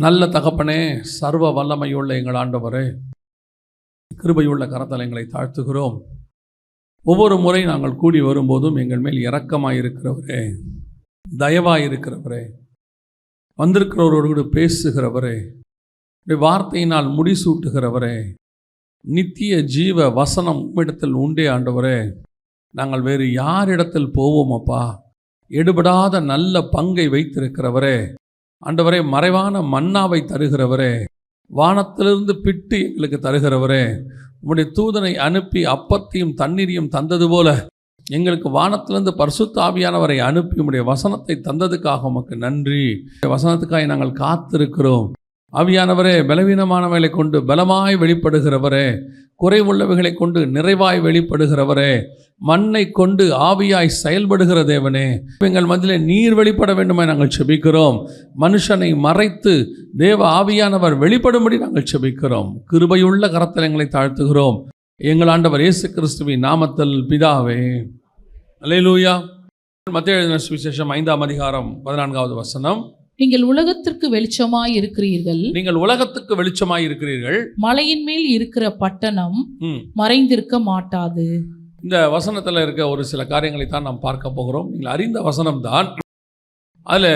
நல்ல தகப்பனே, சர்வ வல்லமையுள்ள எங்கள் ஆண்டவரே, கிருபையுள்ள கரத்தில் எங்களை தாழ்த்துகிறோம். ஒவ்வொரு முறை நாங்கள் கூடி வரும்போதும் எங்கள் மேல் இரக்கமாயிருக்கிறவரே, தயவாயிருக்கிறவரே, வந்திருக்கிறவரோடு பேசுகிறவரே, வார்த்தையினால் முடிசூட்டுகிறவரே, நித்திய ஜீவ வசனம் உம்மிடத்தில் உண்டே ஆண்டவரே. நாங்கள் வேறு யாரிடத்தில் போவோம் அப்பா? எடுபடாத நல்ல பங்கை வைத்திருக்கிறவரே ஆண்டவரே, மறைவான மன்னாவை தருகிறவரே, வானத்திலிருந்து பிட்டு எங்களுக்கு தருகிறவரே, உம்முடைய தூதனை அனுப்பி அப்பத்தையும் தண்ணீரையும் தந்தது போல எங்களுக்கு வானத்திலிருந்து பரிசுத்த ஆவியானவரை அனுப்பி உம்முடைய வசனத்தை தந்ததுக்காக உமக்கு நன்றி. வசனத்துக்காக நாங்கள் காத்திருக்கிறோம். ஆவியானவரே, பலவீனமானவைகளை கொண்டு பலமாய் வெளிப்படுகிறவரே, குறைவுள்ளவைகளை கொண்டு நிறைவாய் வெளிப்படுகிறவரே, மண்ணை கொண்டு ஆவியாய் செயல்படுகிற தேவனே, எங்கள் மத்தியிலே நீர் வெளிப்பட வேண்டுமாய் நாங்கள் செபிக்கிறோம். மனுஷனை மறைத்து தேவ ஆவியானவர் வெளிப்படும்படி நாங்கள் செபிக்கிறோம். கிருபையுள்ள கரத்தில் எங்களை தாழ்த்துகிறோம். எங்கள் ஆண்டவர் இயேசு கிறிஸ்துவின் நாமத்தில் பிதாவே, அல்லேலூயா. மத்தேயு எழுதின சுவிசேஷம் 5ஆம் அதிகாரம் 14வது வசனம். நீங்கள் உலகத்திற்கு வெளிச்சமாய் இருக்கிறீர்கள். நீங்கள் உலகத்துக்கு வெளிச்சமாய் இருக்கிறீர்கள். மலையின் மேல் இருக்கிற பட்டணம் மறைந்திருக்க மாட்டாது. இந்த வசனத்தில் இருக்க ஒரு சில காரியங்களை தான் நாம் பார்க்க போகிறோம். நீங்கள் அறிந்த வசனம்தான். அதில்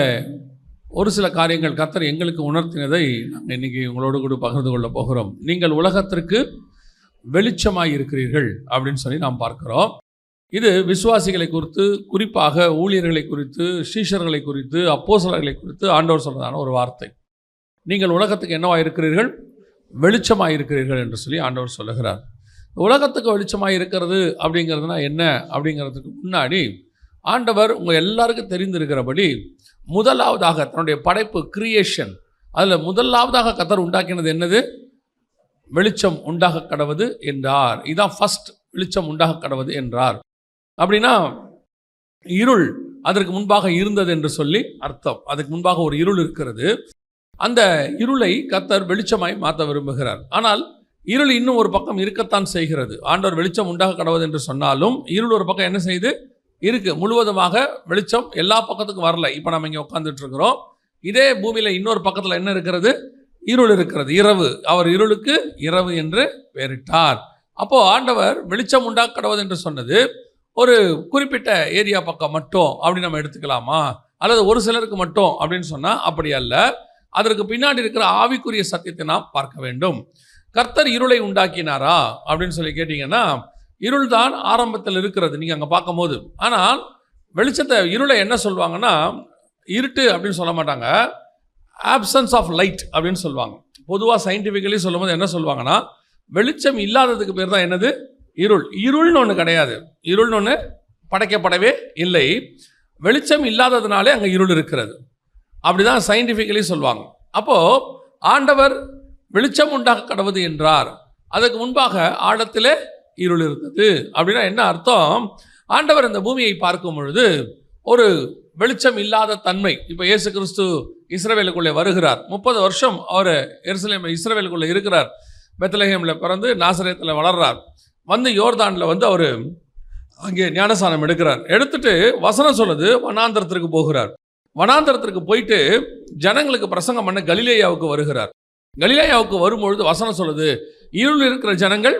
ஒரு சில காரியங்கள் கர்த்தர் எங்களுக்கு உணர்த்தினதை நாங்கள் இன்றைக்கி உங்களோடு கூட பகிர்ந்து கொள்ள போகிறோம். நீங்கள் உலகத்திற்கு வெளிச்சமாய் இருக்கிறீர்கள் அப்படின்னு சொல்லி நாம் பார்க்கிறோம். இது விசுவாசிகளை குறித்து, குறிப்பாக ஊழியர்களை குறித்து, சீஷர்களை குறித்து, அப்போஸ்தலர்களை குறித்து ஆண்டவர் சொல்றதான ஒரு வார்த்தை. நீங்கள் உலகத்துக்கு என்னவாக இருக்கிறீர்கள்? வெளிச்சமாக இருக்கிறீர்கள் என்று சொல்லி ஆண்டவர் சொல்லுகிறார். உலகத்துக்கு வெளிச்சமாக இருக்கிறது அப்படிங்கிறதுனா என்ன அப்படிங்கிறதுக்கு முன்னாடி ஆண்டவர் உங்கள் எல்லாருக்கும் தெரிந்திருக்கிறபடி முதலாவதாக தன்னுடைய படைப்பு கிரியேஷன், அதில் முதலாவதாக கர்த்தர் உண்டாக்கினது என்னது? வெளிச்சம் உண்டாக கடவது என்றார். இதுதான் ஃபர்ஸ்ட், வெளிச்சம் உண்டாக கடவது என்றார். அப்படின்னா இருள் அதற்கு முன்பாக இருந்தது என்று சொல்லி அர்த்தம். அதுக்கு முன்பாக ஒரு இருள் இருக்கிறது. அந்த இருளை கர்த்தர் வெளிச்சமாய் மாற்ற விரும்புகிறார். ஆனால் இருள் இன்னும் ஒரு பக்கம் இருக்கத்தான் செய்கிறது. ஆண்டவர் வெளிச்சம் உண்டாக கடவுது என்று சொன்னாலும் இருள் ஒரு பக்கம் என்ன செய்து இருக்கு. முழுவதுமாக வெளிச்சம் எல்லா பக்கத்துக்கும் வரல. இப்போ நம்ம இங்கே உட்காந்துட்டு இருக்கிறோம். இதே பூமியில் இன்னொரு பக்கத்தில் என்ன இருக்கிறது? இருள் இருக்கிறது, இரவு. அவர் இருளுக்கு இரவு என்று பெயரிட்டார். அப்போ ஆண்டவர் வெளிச்சம் உண்டாக கடவுது என்று சொன்னது ஒரு குறிப்பிட்ட ஏரியா பக்கம் மட்டும் அப்படி நம்ம எடுத்துக்கலாமா? அல்லது ஒரு சிலருக்கு மட்டும் அப்படின்னு சொன்னால் அப்படி அல்ல. அதற்கு பின்னாடி இருக்கிற ஆவிக்குரிய சத்தியத்தை நாம் பார்க்க வேண்டும். கர்த்தர் இருளை உண்டாக்கினாரா அப்படின்னு சொல்லி கேட்டிங்கன்னா, இருள் தான் ஆரம்பத்தில் இருக்கிறது நீங்கள் அங்கே பார்க்கும்போது. ஆனால் வெளிச்சத்தை, இருளை என்ன சொல்லுவாங்கன்னா, இருட்டு அப்படின்னு சொல்ல மாட்டாங்க, ஆப்சன்ஸ் ஆஃப் லைட் அப்படின்னு சொல்லுவாங்க. பொதுவாக சயின்டிஃபிக்கலி சொல்லும் போது என்ன சொல்லுவாங்கன்னா, வெளிச்சம் இல்லாததுக்கு பேர் தான் என்னது? இருள். இருள்னு ஒன்று கிடையாது. இருள்னு ஒன்று படைக்கப்படவே இல்லை. வெளிச்சம் இல்லாததுனாலே அங்கே இருள் இருக்கிறது. அப்படி தான் சயின்டிஃபிக்கலி சொல்லுவாங்க. அப்போது ஆண்டவர் வெளிச்சம் உண்டாக கடவுது என்றார். அதுக்கு முன்பாக ஆழத்திலே இருள் இருந்தது. அப்படின்னா என்ன அர்த்தம்? ஆண்டவர் இந்த பூமியை பார்க்கும் பொழுது ஒரு வெளிச்சம் இல்லாத தன்மை. இப்போ இயேசு கிறிஸ்து இஸ்ரவேலுக்குள்ளே வருகிறார். 30 வருஷம் அவர் இஸ்ரவேலுக்குள்ளே இருக்கிறார். பெத்லகேமில் பிறந்து நாசரேத்தில் வளர்றார். வந்து யோர்தானில் வந்து அவர் அங்கே ஞானஸ்நானம் எடுக்கிறார். எடுத்துட்டு வசனம் சொல்லுது வனாந்தரத்திற்கு போகிறார். வனாந்தரத்திற்கு போயிட்டு ஜனங்களுக்கு பிரசங்கம் பண்ண கலிலேயாவுக்கு வருகிறார். கலிலேயாவுக்கு வரும்பொழுது வசனம் சொல்லுது, இருள் இருக்கிற ஜனங்கள்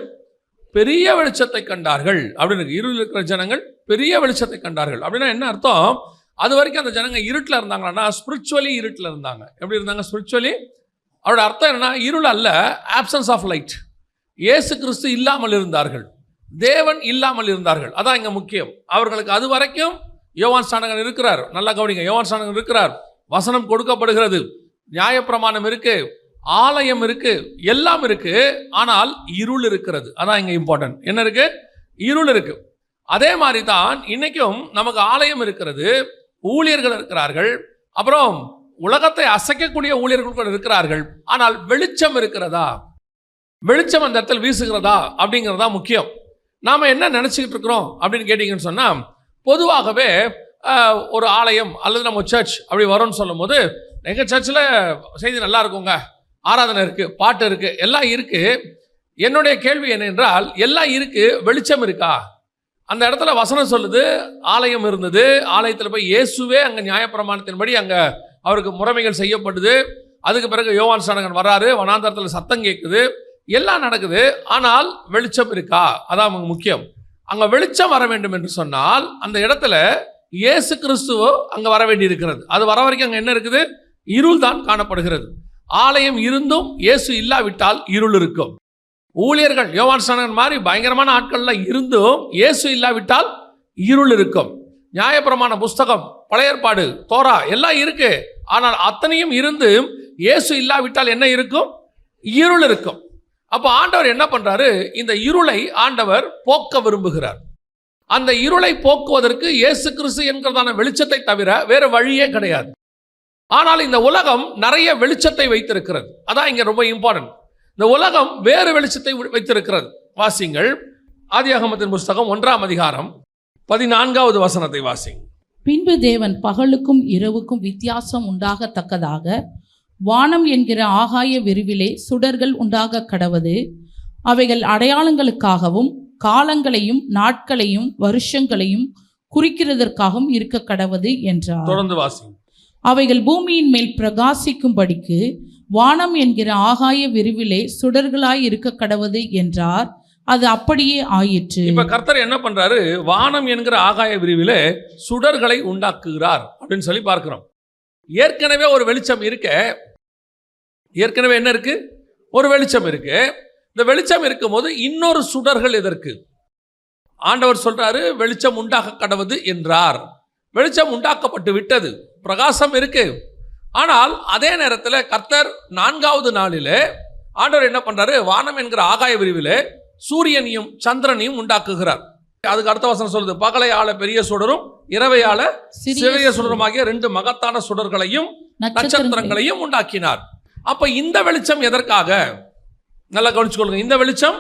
பெரிய வெளிச்சத்தை கண்டார்கள் அப்படின்னு. இருள் இருக்கிற ஜனங்கள் பெரிய வெளிச்சத்தை கண்டார்கள் அப்படின்னா என்ன அர்த்தம்? அது வரைக்கும் அந்த ஜனங்க இருட்டில் இருந்தாங்கன்னா ஸ்பிரிச்சுவலி இருட்டில் இருந்தாங்க. எப்படி இருந்தாங்க? ஸ்பிரிச்சுவலி. அவரோட அர்த்தம் என்னன்னா, இருள் அல்ல, ஆப்சன்ஸ் ஆஃப் லைட். இயேசு கிறிஸ்து இல்லாமல் இருந்தார்கள், தேவன் இல்லாமல் இருந்தார்கள். அதான் இங்கே முக்கியம். அவர்களுக்கு அது வரைக்கும் யோவான் ஸ்நானகன் இருக்கிறார். நல்லா கவனிங்க, யோவான் ஸ்நானகன் இருக்கிறார், வசனம் கொடுக்கப்படுகிறது, நியாயப்பிரமாணம் இருக்கு, ஆலயம் இருக்கு, எல்லாம் இருக்கு. ஆனால் இருள் இருக்கிறது. அதான் இங்கே இம்பார்ட்டன்ட். என்ன இருக்கு? இருள் இருக்கு. அதே மாதிரி தான் இன்னைக்கும் நமக்கு ஆலயம் இருக்கிறது, ஊழியர்கள் இருக்கிறார்கள், அப்புறம் உலகத்தை அசைக்கக்கூடிய ஊழியர்கள் கூட இருக்கிறார்கள். ஆனால் வெளிச்சம் இருக்கிறதா? வெளிச்சம் அந்த இடத்துல வீசுகிறதா அப்படிங்கிறதா முக்கியம். நாம் என்ன நினச்சிக்கிட்டு இருக்கிறோம் அப்படின்னு கேட்டிங்கன்னு சொன்னால், பொதுவாகவே ஒரு ஆலயம் அல்லது நம்ம சர்ச் அப்படி வரும்னு சொல்லும் போது, எங்கள் சர்ச்சில் செய்தி நல்லா இருக்குங்க, ஆராதனை இருக்குது, பாட்டு இருக்குது, எல்லாம் இருக்குது. என்னுடைய கேள்வி என்னென்றால், எல்லாம் இருக்குது, வெளிச்சம் இருக்கா? அந்த இடத்துல வசனம் சொல்லுது ஆலயம் இருந்தது, ஆலயத்தில் போய் இயேசுவே அங்கே நியாயப்பிரமாணத்தின்படி அங்கே அவருக்கு முறைமைகள் செய்யப்படுது, அதுக்கு பிறகு யோவான் ஸ்நானகன் வர்றாரு, வனாந்தரத்தில் சத்தம் கேட்குது, எல்லாம் நடக்குது. ஆனால் வெளிச்சம் இருக்கா? அதான் நமக்கு முக்கியம். அங்கே வெளிச்சம் வர வேண்டும் என்று சொன்னால் அந்த இடத்துல இயேசு கிறிஸ்துவோ அங்கே வர வேண்டி இருக்கிறது. அது வர வரைக்கும் அங்கே என்ன இருக்குது? இருள் தான் காணப்படுகிறது. ஆலயம் இருந்தும் இயேசு இல்லாவிட்டால் இருள் இருக்கும். ஊழியர்கள் யோவான் ஸ்நானகன் மாதிரி பயங்கரமான ஆட்கள்லாம் இருந்தும் இயேசு இல்லாவிட்டால் இருள் இருக்கும். நியாயப்பிரமாண புஸ்தகம், பழைய ஏற்பாடு, தோரா எல்லாம் இருக்கு. ஆனால் அத்தனையும் இருந்து இயேசு இல்லாவிட்டால் என்ன இருக்கும்? இருள் இருக்கும். அப்போ ஆண்டவர் என்ன பண்றாரு? இந்த இருளை ஆண்டவர் போக்க விரும்புகிறார். அந்த இருளை போக்குவதற்கு இயேசு கிறிஸ்து என்கிறதான வெளிச்சத்தை தவிர வேறு வழியே கிடையாது. ஆனால் இந்த உலகம் நிறைய வெளிச்சத்தை வைத்திருக்கிறது. அதான் இங்க ரொம்ப இம்பார்ட்டன்ட். இந்த உலகம் வேறு வெளிச்சத்தை வைத்திருக்கிறது. வாசிங்கள், ஆதியாகமத்தின் புஸ்தகம் 1ஆம் அதிகாரம் 14வது வசனத்தை வாசிங்க. பின்பு தேவன் பகலுக்கும் இரவுக்கும் வித்தியாசம் உண்டாகத்தக்கதாக வானம் என்கிற ஆகாய விரிவிலே சுடர்கள் உண்டாக கடவது, அவைகள் அடையாளங்களுக்காகவும் காலங்களையும் நாட்களையும் வருஷங்களையும் குறிக்கிறதற்காகவும் இருக்க கடவது என்றார். தொடர்ந்து வாசிங்க. அவைகள் பூமியின் மேல் பிரகாசிக்கும்படிக்கு வானம் என்கிற ஆகாய விரிவிலே சுடர்களாய் இருக்க கடவது என்றார். அது அப்படியே ஆயிற்று. இப்ப கர்த்தர் என்ன பண்றாரு? வானம் என்கிற ஆகாய விரிவிலே சுடர்களை உண்டாக்குகிறார் அப்படின்னு சொல்லி பார்க்கிறோம். ஏற்கனவே ஒரு வெளிச்சம் இருக்க, ஏற்கனவே என்ன இருக்கு? ஒரு வெளிச்சம் இருக்கு. இந்த வெளிச்சம் இருக்கும் போது இன்னொரு சுடர்கள் எதற்கு? ஆண்டவர் சொல்றாரு வெளிச்சம் உண்டாக கடவது என்றார். வெளிச்சம் உண்டாக்கப்பட்டு விட்டது, பிரகாசம் இருக்கு. ஆனால் அதே நேரத்தில் கர்த்தர் 4வது நாளிலே ஆண்டவர் என்ன பண்றாரு? வானம் என்கிற ஆகாய விரிவிலே சூரியனையும் சந்திரனையும் உண்டாக்குகிறார். அதுக்கு அடுத்த வசனம் சொல்லுது, பகலை ஆள பெரிய சுடரும் இரவை ஆள சிறிய சுடருமாகிய 2 மகத்தான சுடர்களையும் நட்சத்திரங்களையும் உண்டாக்கினார். அப்ப இந்த வெளிச்சம் எதற்காக? நல்லா கவனிச்சுக்கொள்ளுங்க. இந்த வெளிச்சம்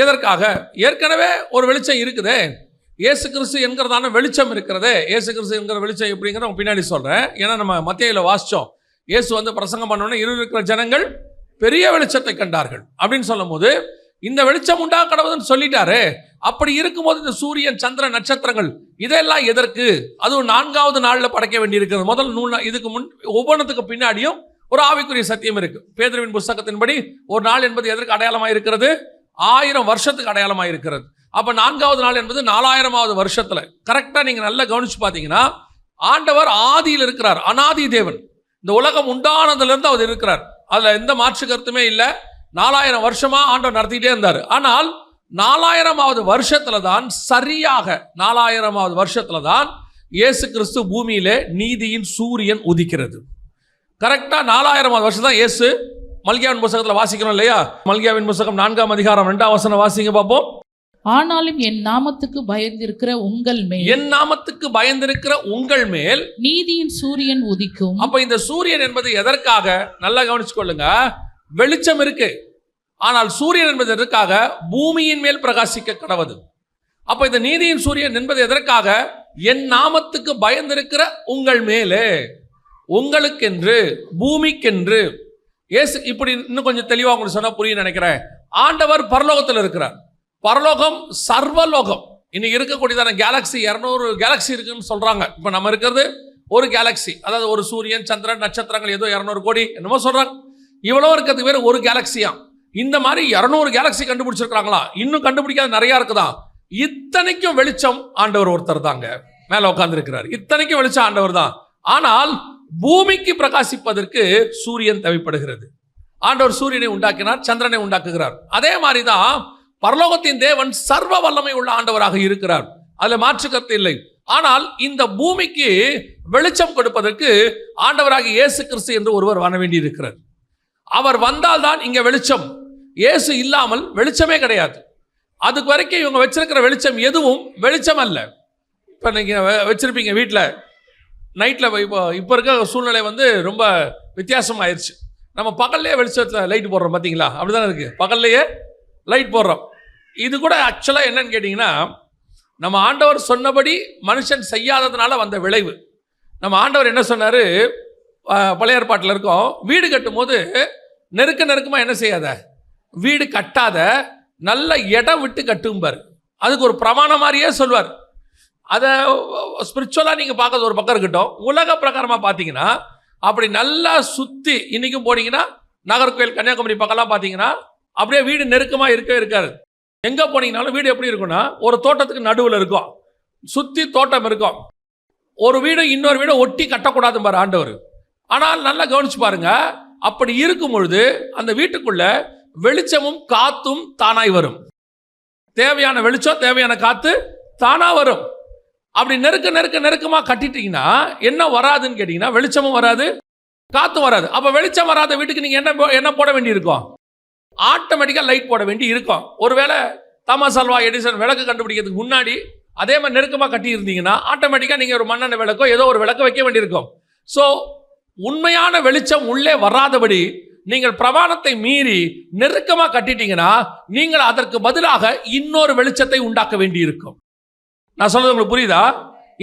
எதற்காக? ஏற்கனவே ஒரு வெளிச்சம் இருக்குதே, இயேசு கிறிஸ்து என்கிறதான வெளிச்சம் இருக்கிறதே. இயேசு கிறிஸ்து என்கிற வெளிச்சம் எப்படிங்கிற பின்னாடி சொல்றேன். ஏன்னா நம்ம மத்தேயுல வாசிச்சோம், இயேசு வந்து பிரசங்கம் பண்ணோன்னே இருள் இருக்கிற ஜனங்கள் பெரிய வெளிச்சத்தை கண்டார்கள் அப்படின்னு சொல்லும் போது இந்த வெளிச்சம் உண்டாக கடவுதுன்னு சொல்லிட்டாரு. அப்படி இருக்கும்போது இந்த சூரியன் சந்திரன் நட்சத்திரங்கள் இதெல்லாம் எதற்கு? அதுவும் 4வது நாளில் படைக்க வேண்டி இருக்கிறது. முதல் நூல் இதுக்கு முன் ஒவ்வொன்றுத்துக்கு பின்னாடியும் ஒரு ஆவிக்குரிய சத்தியம் இருக்கு. பேதுருவின் புஸ்தகத்தின்படி ஒரு நாள் என்பது எதற்கு அடையாளமாக இருக்கிறது? 1000 வருஷத்துக்கு அடையாளமாக இருக்கிறது. அப்ப 4வது நாள் என்பது 4000வது வருஷத்துல. கரெக்டா நீங்க நல்லா கவனிச்சு பார்த்தீங்கன்னா ஆண்டவர் ஆதியில் இருக்கிறார், அனாதி தேவன். இந்த உலகம் உண்டானதுல இருந்து அவர் இருக்கிறார், அதுல எந்த மாற்று கருத்துமே இல்லை. 4000 வருஷமா ஆண்டவர் நடத்திட்டே இருந்தார். ஆனால் 4000வது வருஷத்துல தான், சரியாக 4000வது வருஷத்துல தான் இயேசு கிறிஸ்து பூமியிலே நீதியின் சூரியன் உதிக்கிறது. கரெக்டா 4000வது வருஷம் தான் இயேசு. மல்கியாவின் புஸ்தகத்தில் வாசிக்கணும் இல்லையா? மல்கியாவின் புஸ்தகம் 4ஆம் அதிகாரம் 2ஆம் வசனம் வாசிங்க பார்ப்போம். ஆனாலும் என் நாமத்துக்கு பயந்திருக்கிற உங்கள் மேல், என் நாமத்துக்கு பயந்திருக்கிற உங்கள் மேல் நீதியின் சூரியன் உதிக்கும். அப்ப இந்த சூரியன் என்பது எதற்காக? நல்லா கவனிச்சு கொள்ளுங்க. வெளிச்சம் இருக்கு, ஆனால் சூரியன் என்பது எதற்காக? பூமியின் மேல் பிரகாசிக்க கடவது. அப்ப இந்த நீதியின் சூரியன் என்பது எதற்காக? என் நாமத்துக்கு பயந்திருக்கிற உங்கள் மேலே, உங்களுக்கென்று, பூமிக்கென்று. ஏசு இப்படி இன்னும் கொஞ்சம் தெளிவாக உங்களுக்கு சொன்னா புரியும் நினைக்கிறேன். ஆண்டவர் பரலோகத்தில் இருக்கிறார். பரலோகம் சர்வலோகம். இன்னைக்கு இருக்கக்கூடியதான கேலக்சி 200 கேலக்சி இருக்குன்னு சொல்றாங்க. இப்ப நம்ம இருக்கிறது ஒரு கேலக்சி, அதாவது ஒரு சூரியன் சந்திரன் நட்சத்திரங்கள் ஏதோ 200 கோடி என்னமோ சொல்றாங்க. இவ்வளவு இருக்கிறதுக்கு வேற ஒரு கேலக்சியா. இந்த மாதிரி 200 கேலக்சி கண்டுபிடிச்சிருக்காங்களா? இன்னும் கண்டுபிடிக்காத நிறைய இருக்குதான். இத்தனைக்கும் வெளிச்சம் ஆண்டவர் ஒருத்தர் தாங்க மேல உட்கார்ந்து இருக்கிறார். இத்தனைக்கும் வெளிச்சம் ஆண்டவர் தான். ஆனால் பூமிக்கு பிரகாசிப்பதற்கு சூரியன் தேவைப்படுகிறது. ஆண்டவர் சூரியனை உண்டாக்கினார், சந்திரனை உண்டாக்குகிறார். அதே மாதிரிதான் பரலோகத்தின் தேவன் சர்வ வல்லமை உள்ள ஆண்டவராக இருக்கிறார், அதுல மாற்று கருத்து இல்லை. ஆனால் இந்த பூமிக்கு வெளிச்சம் கொடுப்பதற்கு ஆண்டவராக இயேசு கிறிஸ்து என்று ஒருவர் வர வேண்டி இருக்கிறார். அவர் வந்தால்தான் இங்க வெளிச்சம். இயேசு இல்லாமல் வெளிச்சமே கிடையாது. அதுக்கு வரைக்கும் இவங்க வச்சிருக்கிற வெளிச்சம் எதுவும் வெளிச்சம் அல்ல. இப்ப நீங்க வச்சிருப்பீங்க வீட்டில் நைட்டில், இப்போ இருக்க சூழ்நிலை வந்து ரொம்ப வித்தியாசமாயிருச்சு. நம்ம பகல்லையே வெளிச்சத்தில் லைட் போடுறோம் பார்த்தீங்களா? அப்படிதானே இருக்கு, பகல்லையே லைட் போடுறோம். இது கூட ஆக்சுவலாக என்னன்னு கேட்டிங்கன்னா, நம்ம ஆண்டவர் சொன்னபடி மனுஷன் செய்யாததுனால வந்த விளைவு. நம்ம ஆண்டவர் என்ன சொன்னார்? பழைய ஏற்பாட்டில் இருக்கோம், வீடு கட்டும் போது நெருக்கமாக என்ன செய்யாத, வீடு கட்டாத, நல்ல இடம் விட்டு கட்டும்பார். அதுக்கு ஒரு பிரமாணம் மாதிரியே சொல்வார். அதை ஸ்பிரிச்சுவலாக நீங்கள் பார்க்கறது ஒரு பக்கம் இருக்கட்டும், உலக பிரகாரமாக பார்த்தீங்கன்னா அப்படி நல்லா சுற்றி இன்றைக்கும் போனீங்கன்னா நாகர்கோவில் கன்னியாகுமரி பக்கம்லாம் பார்த்தீங்கன்னா அப்படியே வீடு நெருக்கமாக இருக்கவே இருக்காது. எங்கே போனீங்கனாலும் வீடு எப்படி இருக்குன்னா ஒரு தோட்டத்துக்கு நடுவில் இருக்கும், சுற்றி தோட்டம் இருக்கும். ஒரு வீடு இன்னொரு வீடை ஒட்டி கட்டக்கூடாது பாரு ஆண்டவர். ஆனால் நல்லா கவனிச்சு பாருங்க, அப்படி இருக்கும் பொழுது அந்த வீட்டுக்குள்ள வெளிச்சமும் காத்தும் தானாய் வரும். தேவையான வெளிச்சம் தேவையான காத்து தானா வரும். அப்படி நெருக்கமாக கட்டிட்டீங்கன்னா என்ன வராதுன்னு கேட்டீங்கன்னா வெளிச்சமும் வராது காத்தும் வராது. அப்போ வெளிச்சம் வராத வீட்டுக்கு நீங்கள் என்ன போட வேண்டி இருக்கும்? ஆட்டோமேட்டிக்காக லைட் போட வேண்டி இருக்கும். ஒருவேளை தாமஸ் ஆல்வா எடிசன் விளக்கு கண்டுபிடிக்கிறதுக்கு முன்னாடி அதே மாதிரி நெருக்கமாக கட்டியிருந்தீங்கன்னா ஆட்டோமேட்டிக்காக நீங்கள் ஒரு மண்ணெண்ணெய் விளக்கோ ஏதோ ஒரு விளக்கு வைக்க வேண்டியிருக்கும். ஸோ உண்மையான வெளிச்சம் உள்ளே வராதபடி நீங்கள் பிரமாணத்தை மீறி நெருக்கமாக கட்டிட்டீங்கன்னா நீங்கள் அதற்கு பதிலாக இன்னொரு வெளிச்சத்தை உண்டாக்க வேண்டி இருக்கும். நான் சொல்றது உங்களுக்கு புரியுதா?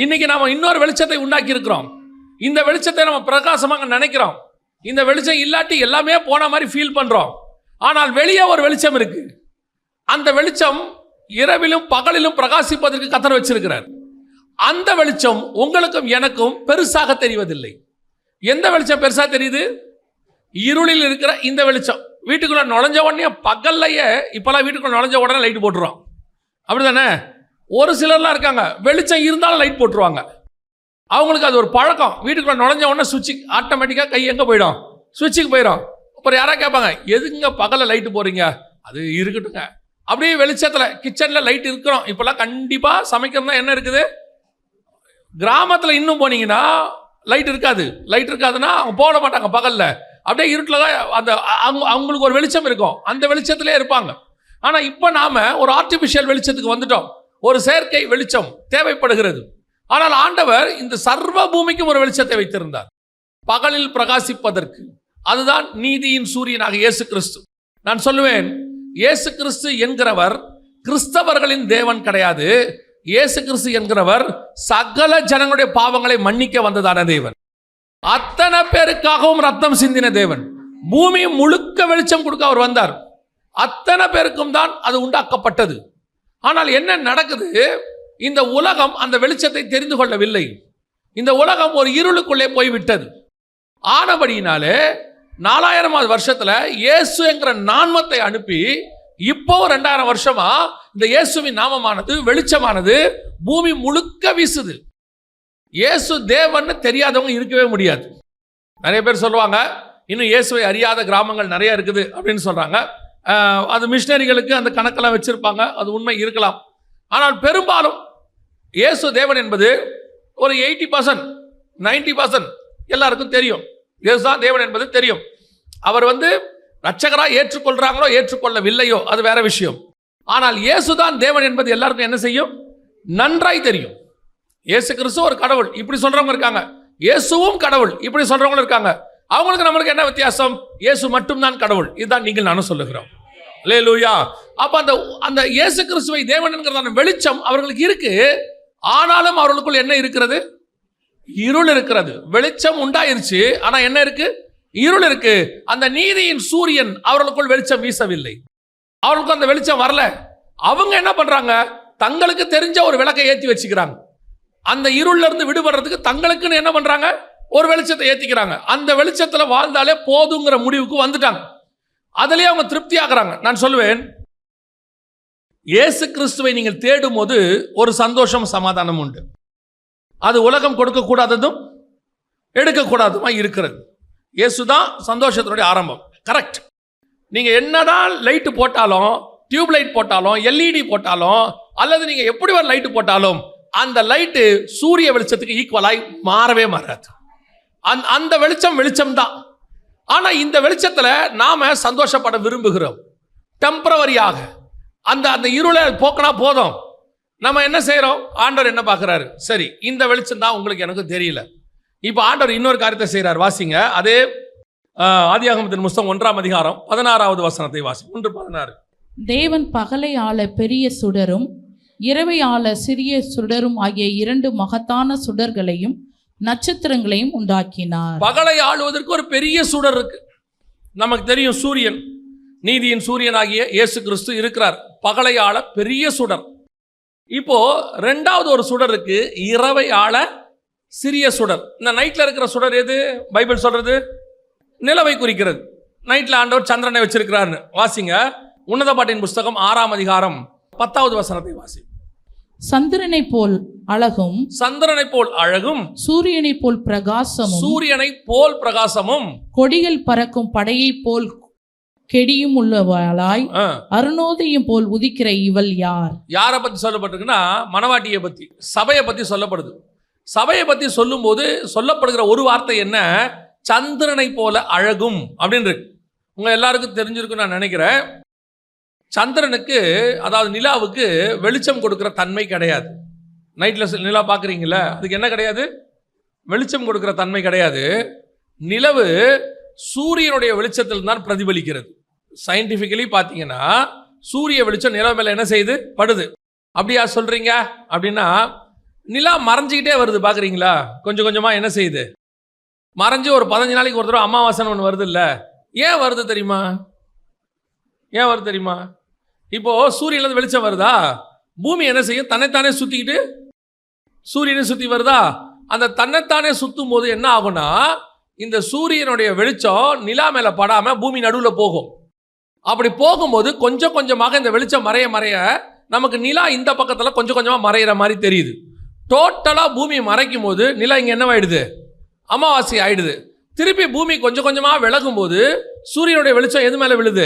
இன்னைக்கு நாம இன்னொரு வெளிச்சத்தை உண்டாக்கி இருக்கிறோம். இந்த வெளிச்சத்தை நம்ம பிரகாசமாக நினைக்கிறோம். இந்த வெளிச்சம் இல்லாட்டி எல்லாமே போன மாதிரி ஃபீல் பண்றோம். ஆனால் வெளியே ஒரு வெளிச்சம் இருக்கு. அந்த வெளிச்சம் இரவிலும் பகலிலும் பிரகாசிப்பதற்கு கர்த்தர் வச்சிருக்கிறார். அந்த வெளிச்சம் உங்களுக்கும் எனக்கும் பெருசாக தெரிவதில்லை. எந்த வெளிச்சம் பெருசா தெரியுது? இருளில் இருக்கிற இந்த வெளிச்சம். வீட்டுக்குள்ள நுழைஞ்ச உடனே பகல்லையே இப்பெல்லாம் வீட்டுக்குள்ள நுழைஞ்ச உடனே லைட் போட்டுருவோம், அப்படிதானே? ஒரு சிலர்லாம் இருக்காங்க வெளிச்சம் இருந்தாலும் லைட் போட்டுருவாங்க. அவங்களுக்கு அது ஒரு பழக்கம். வீட்டுக்குள்ள நுழைஞ்ச உடனே சுவிட்சு ஆட்டோமேட்டிக்காக கை எங்கே போயிடும்? சுவிட்சுக்கு போயிடும். அப்புறம் யாராவது கேட்பாங்க, எதுங்க பகலில் லைட்டு போடுறீங்க? அது இருக்கட்டுங்க, அப்படியே வெளிச்சத்தில் கிச்சனில் லைட் இருக்கிறோம். இப்போல்லாம் கண்டிப்பாக சமைக்கிறதுனா என்ன இருக்குது? கிராமத்தில் இன்னும் போனீங்கன்னா லைட் இருக்காது. லைட் இருக்காதுன்னா அவங்க போட மாட்டாங்க பகலில். அப்படியே இருட்டில் தான் அந்த அவங்களுக்கு ஒரு வெளிச்சம் இருக்கும், அந்த வெளிச்சத்திலே இருப்பாங்க. ஆனால் இப்போ நாம் ஒரு ஆர்டிஃபிஷியல் வெளிச்சத்துக்கு வந்துட்டோம். ஒரு செயற்கை வெளிச்சம் தேவைப்படுகிறது. ஆனால் ஆண்டவர் இந்த சர்வ பூமிக்கும் ஒரு வெளிச்சத்தை வைத்திருந்தார், பகலில் பிரகாசிப்பதற்கு. அதுதான் நீதியின் சூரியனாக இயேசு கிறிஸ்து. நான் சொல்லுவேன், இயேசு கிறிஸ்து என்கிறவர் கிறிஸ்தவர்களின் தேவன் கிடையாது. இயேசு கிறிஸ்து என்கிறவர் சகல ஜனங்களுடைய பாவங்களை மன்னிக்க வந்ததான தேவன். அத்தனை பேருக்காகவும் ரத்தம் சிந்தின தேவன். பூமி முழுக்க வெளிச்சம் கொடுக்க அவர் வந்தார். அத்தனை பேருக்கும் தான் அது உண்டாக்கப்பட்டது. ஆனால் என்ன நடக்குது? இந்த உலகம் அந்த வெளிச்சத்தை தெரிந்து கொள்ளவில்லை. இந்த உலகம் ஒரு இருளுக்குள்ளே போய்விட்டது. ஆனபடியினாலே 4000வது வருஷத்துல இயேசு என்கிற நாமத்தை அனுப்பி இப்போ 2000 வருஷமா இந்த இயேசுவின் நாமமானது வெளிச்சமானது பூமி முழுக்க வீசுது. இயேசு தேவன் தெரியாதவங்க இருக்கவே முடியாது. நிறைய பேர் சொல்லுவாங்க, இன்னும் இயேசுவை அறியாத கிராமங்கள் நிறைய இருக்குது அப்படின்னு சொல்றாங்க. அது மிஷினரிகளுக்கு அந்த கணக்கெல்லாம் வச்சிருப்பாங்க, அது உண்மை இருக்கலாம். ஆனால் பெரும்பாலும் இயேசு தேவன் என்பது ஒரு 80% 90% எல்லாருக்கும் தெரியும். இயேசு தான் தேவன் என்பது தெரியும். அவர் ரட்சகராக ஏற்றுக்கொள்றாங்களோ ஏற்றுக்கொள்ளவில்லையோ அது வேற விஷயம். ஆனால் இயேசு தான் தேவன் என்பது எல்லாருக்கும் என்ன செய்யும்? நன்றாய் தெரியும். இயேசு கிறிஸ்து ஒரு கடவுள் இப்படி சொல்றவங்க இருக்காங்க, இயேசுவும் கடவுள் இப்படி சொல்றவங்களும் இருக்காங்க. அவங்களுக்கு நம்மளுக்கு என்ன வித்தியாசம்? இயேசு மட்டும்தான் கடவுள், இதுதான் நீங்கள் நானும் சொல்லுகிறோம். அல்லேலூயா. அப்ப அந்த இயேசு கிறிஸ்துவை தேவன் என்கிறதான வெளிச்சம் அவர்களுக்கு இருக்கு. ஆனாலும் அவர்களுக்குள் என்ன இருக்கிறது? இருள் இருக்கிறது. வெளிச்சம் உண்டாயிருச்சு, ஆனா என்ன இருக்கு? இருள் இருக்கு. அந்த நீதியின் சூரியன் அவர்களுக்குள் வெளிச்சம் வீசவில்லை. அவர்களுக்கு அந்த வெளிச்சம் வரல. அவங்க என்ன பண்றாங்க? தங்களுக்கு தெரிஞ்ச ஒரு விளக்கை ஏற்றி வச்சுக்கிறாங்க. அந்த இருள்ல இருந்து விடுபடுறதுக்கு தங்களுக்குன்னு என்ன பண்றாங்க? ஒரு வெளிச்சத்தை ஏத்திக்கிறாங்க. அந்த வெளிச்சத்துல வாழ்ந்தாலே போதுங்கிற முடிவுக்கு வந்துட்டாங்க. அதுலயே அவங்க திருப்தி ஆகுறாங்க. நான் சொல்லுவேன், இயேசு கிறிஸ்துவை நீங்கள் தேடும் போது ஒரு சந்தோஷம் சமாதானம் உண்டு. அது உலகம் கொடுக்கக்கூடாததும் எடுக்கக்கூடாதுமா இருக்கிறது. இயேசுதான் சந்தோஷத்தினுடைய ஆரம்பம். கரெக்ட். நீங்க என்னதான் லைட்டு போட்டாலும், டியூப் லைட் போட்டாலும், எல்இடி போட்டாலும், அல்லது நீங்க எப்படி ஒரு லைட்டு போட்டாலும் அந்த லைட்டு சூரிய வெளிச்சத்துக்கு ஈக்குவலாய் மாறவே மாறாது. அந்த வெளிச்சம் தான். ஆனா இந்த வெளிச்சத்துல நாம சந்தோஷப்பட விரும்புகிறோம். டெம்பரவரியாக அந்த இருளை போக்கினா போதும். நம்ம என்ன செய்யறோம்? ஆண்டவர் என்ன பார்க்கிறாரு? சரி, இந்த வெளிச்சம் தான் உங்களுக்கு எனக்கு தெரியல. இப்போ ஆண்டவர் இன்னொரு காரியத்தை செய்கிறார். வாசிங்க. அதே ஆதியாகமத்தின் புத்தகம் 1ஆம் அதிகாரம் 16வது வசனத்தை வாசி. 1:16. தேவன் பகலை ஆள பெரிய சுடரும் இரவை ஆள சிறிய சுடரும் ஆகிய 2 மகத்தான சுடர்களையும் நட்சத்திரங்களையும் உண்டாக்கினார். பகலை ஆளுவதற்கு ஒரு பெரிய சுடர் இருக்கு. நமக்கு தெரியும், சூரியன், நீதியின் சூரியனாகிய இயேசு கிறிஸ்து இருக்கிறார். பகலை ஆள பெரிய சுடர். இப்போ 2வது ஒரு சுடர் இருக்கு, இரவை ஆள சிறிய சுடர். இந்த நைட்டில் இருக்கிற சுடர் எது? பைபிள் சொல்றது நிலவை குறிக்கிறது. நைட்டில் ஆண்டவர் சந்திரனை வச்சிருக்கிறாருன்னு வாசிங்க. உன்னத பாட்டின் புஸ்தகம் 6ஆம் அதிகாரம் 10வது வசனத்தை வாசி. சந்திரனை போல் அழகும், சந்திரனை போல் அழகும், சூரியனை போல் பிரகாசமும், சூரியனை போல் பிரகாசமும், கொடிகள் பறக்கும் படையை போல் கெடியும் உள்ளவளாய் அருணோதயம் போல் உதிக்கிற இவள் யார்? யாரை பத்தி சொல்லப்பட்டிருக்குன்னா மணவாட்டியை பத்தி, சபையை பத்தி சொல்லப்படுது. சபையை பத்தி சொல்லும் போது சொல்லப்படுகிற ஒரு வார்த்தை என்ன? சந்திரனை போல அழகும் அப்படின்னு இருக்கு. உங்க எல்லாருக்கும் தெரிஞ்சிருக்கும் நான் நினைக்கிறேன். சந்திரனுக்கு, அதாவது நிலாவுக்கு வெளிச்சம் கொடுக்கிற தன்மை கிடையாது. நைட்டில் நிலா பார்க்குறீங்களா, அதுக்கு என்ன கிடையாது? வெளிச்சம் கொடுக்கிற தன்மை கிடையாது. நிலவு சூரியனுடைய வெளிச்சத்தில் தான் பிரதிபலிக்கிறது. சயின்டிஃபிக்கலி பார்த்தீங்கன்னா சூரிய வெளிச்சம் நிலவு மேலே என்ன செய்யுது? படுது. அப்படியா சொல்கிறீங்க? அப்படின்னா நிலா மறைஞ்சிக்கிட்டே வருது, பார்க்குறீங்களா? கொஞ்சம் கொஞ்சமாக என்ன செய்யுது? மறைஞ்சு ஒரு 15 நாளைக்கு ஒரு தடவை அமாவாசைன்னு ஒன்று வருது இல்லை? ஏன் வருது தெரியுமா? ஏன் வருது தெரியுமா? இப்போது சூரியன்லேருந்து வெளிச்சம் வருதா, பூமி என்ன செய்யும்? தன்னைத்தானே சுற்றிக்கிட்டு சூரியனை சுற்றி வருதா? அந்த தன்னைத்தானே சுற்றும் போது என்ன ஆகும்னா, இந்த சூரியனுடைய வெளிச்சம் நிலா மேலே படாமல் பூமி நடுவில் போகும். அப்படி போகும்போது கொஞ்சம் கொஞ்சமாக இந்த வெளிச்சம் மறைய மறைய நமக்கு நிலா இந்த பக்கத்தில் கொஞ்சம் கொஞ்சமாக மறையிற மாதிரி தெரியுது. டோட்டலாக பூமி மறைக்கும் போது நிலா இங்கே என்னவாயிடுது? அமாவாசை ஆயிடுது. திருப்பி பூமி கொஞ்சம் கொஞ்சமாக விலகும் போது சூரியனுடைய வெளிச்சம் எது மேலே விழுது?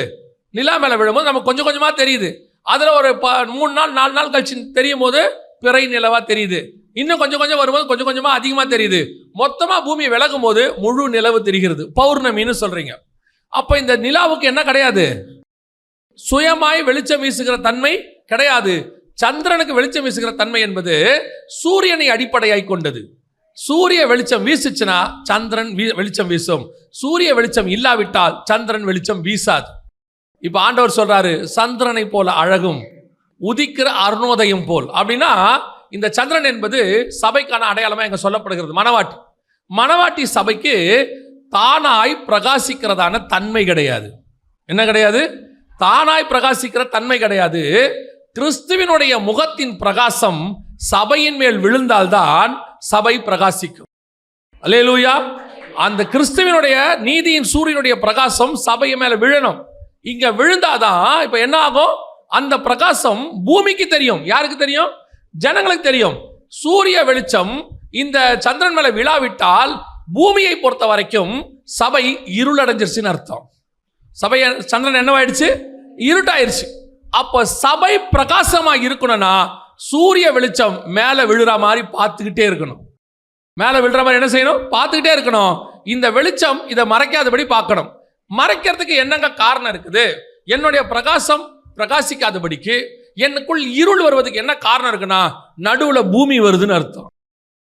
நிலா மேலே விழும்போது நமக்கு கொஞ்சம் கொஞ்சமாக தெரியுது. அதில் ஒரு 3 நாள் 4 நாள் கழிச்சு தெரியும் போது பிறை நிலவா தெரியுது. இன்னும் கொஞ்சம் கொஞ்சம் வரும்போது கொஞ்சம் கொஞ்சமாக அதிகமாக தெரியுது. மொத்தமாக பூமி விலகும் போது முழு நிலவு தெரிகிறது. பௌர்ணமின்னு சொல்றீங்க. அப்போ இந்த நிலாவுக்கு என்ன கிடையாது? சுயமாய் வெளிச்சம் வீசுகிற தன்மை கிடையாது. சந்திரனுக்கு வெளிச்சம் வீசுகிற தன்மை என்பது சூரியனை அடிப்படையாய் கொண்டது. சூரிய வெளிச்சம் வீசுச்சுன்னா சந்திரன் வெளிச்சம் வீசும். சூரிய வெளிச்சம் இல்லாவிட்டால் சந்திரன் வெளிச்சம் வீசாது. இப்ப ஆண்டவர் சொல்றாரு, சந்திரனை போல அழகும், உதிக்கிற அருணோதயம் போல். அப்படின்னா இந்த சந்திரன் என்பது சபைக்கான அடையாளமா எங்க சொல்லப்படுகிறது. மணவாட்டி, மணவாட்டி சபைக்கு தானாய் பிரகாசிக்கிறதான தன்மை கிடையாது. என்ன கிடையாது? தானாய் பிரகாசிக்கிற தன்மை கிடையாது. கிறிஸ்துவினுடைய முகத்தின் பிரகாசம் சபையின் மேல் விழுந்தால்தான் சபை பிரகாசிக்கும். அல்லேலூயா. அந்த கிறிஸ்துவினுடைய நீதியின் சூரியனுடைய பிரகாசம் சபை மேல விழணும். இங்க விழுந்தாதான் இப்ப என்ன ஆகும்? அந்த பிரகாசம் பூமிக்கு தெரியும். யாருக்கு தெரியும்? ஜனங்களுக்கு தெரியும். சூரிய வெளிச்சம் இந்த சந்திரன் மேல விழாவிட்டால் பூமியை பொறுத்த வரைக்கும் சபை இருளடைஞ்சிருச்சுன்னு அர்த்தம். சபை சந்திரன் என்னவாயிடுச்சு? இருட்டாயிருச்சு. அப்போ சபை பிரகாசமா இருக்கணும்னா சூரிய வெளிச்சம் மேல விழுற மாதிரி பார்த்துக்கிட்டே இருக்கணும். மேல விழுற மாதிரி என்ன செய்யணும்? பார்த்துக்கிட்டே இருக்கணும். இந்த வெளிச்சம் இதை மறைக்காதபடி பார்க்கணும். மறைக்கிறதுக்கு என்னங்க காரணம் இருக்குது? என்னுடைய பிரகாசம் பிரகாசிக்காதபடிக்கு எனக்குள் இருள் வருவதுக்கு என்ன காரணம் இருக்குன்னா, நடுவுல பூமி வருதுன்னு அர்த்தம்.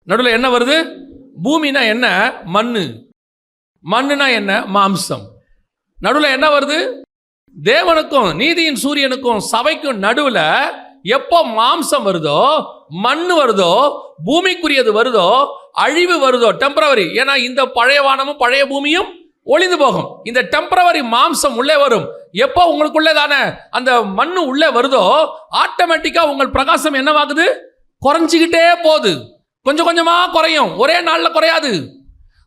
நடுவுல என்ன வருது? பூமினா என்ன? மண்ணு. மண்ணுனா என்ன? மாம்சம். நடுவுல என்ன வருது? தேவனுக்கும் நீதியின் சூரியனுக்கும் சபைக்கும் நடுவுல எப்போ மாம்சம் வருதோ, மண்ணு வருதோ, பூமிக்குரியது வருதோ, அழிவு வருதோ, டெம்பரவரி. ஏன்னா இந்த பழைய வானமும் பழைய பூமியும் ஒளிந்து போகும். இந்த டெம்பரவரி மாம்சம் உள்ளே வரும். எப்போ உங்களுக்குள்ளே தானே அந்த மண்ணு உள்ளே வருதோ, ஆட்டோமேட்டிக்கா உங்கள் பிரகாசம் என்னவாகுது? குறைஞ்சிக்கிட்டே போகுது. கொஞ்சம் கொஞ்சமா குறையும், ஒரே நாள்ல குறையாது.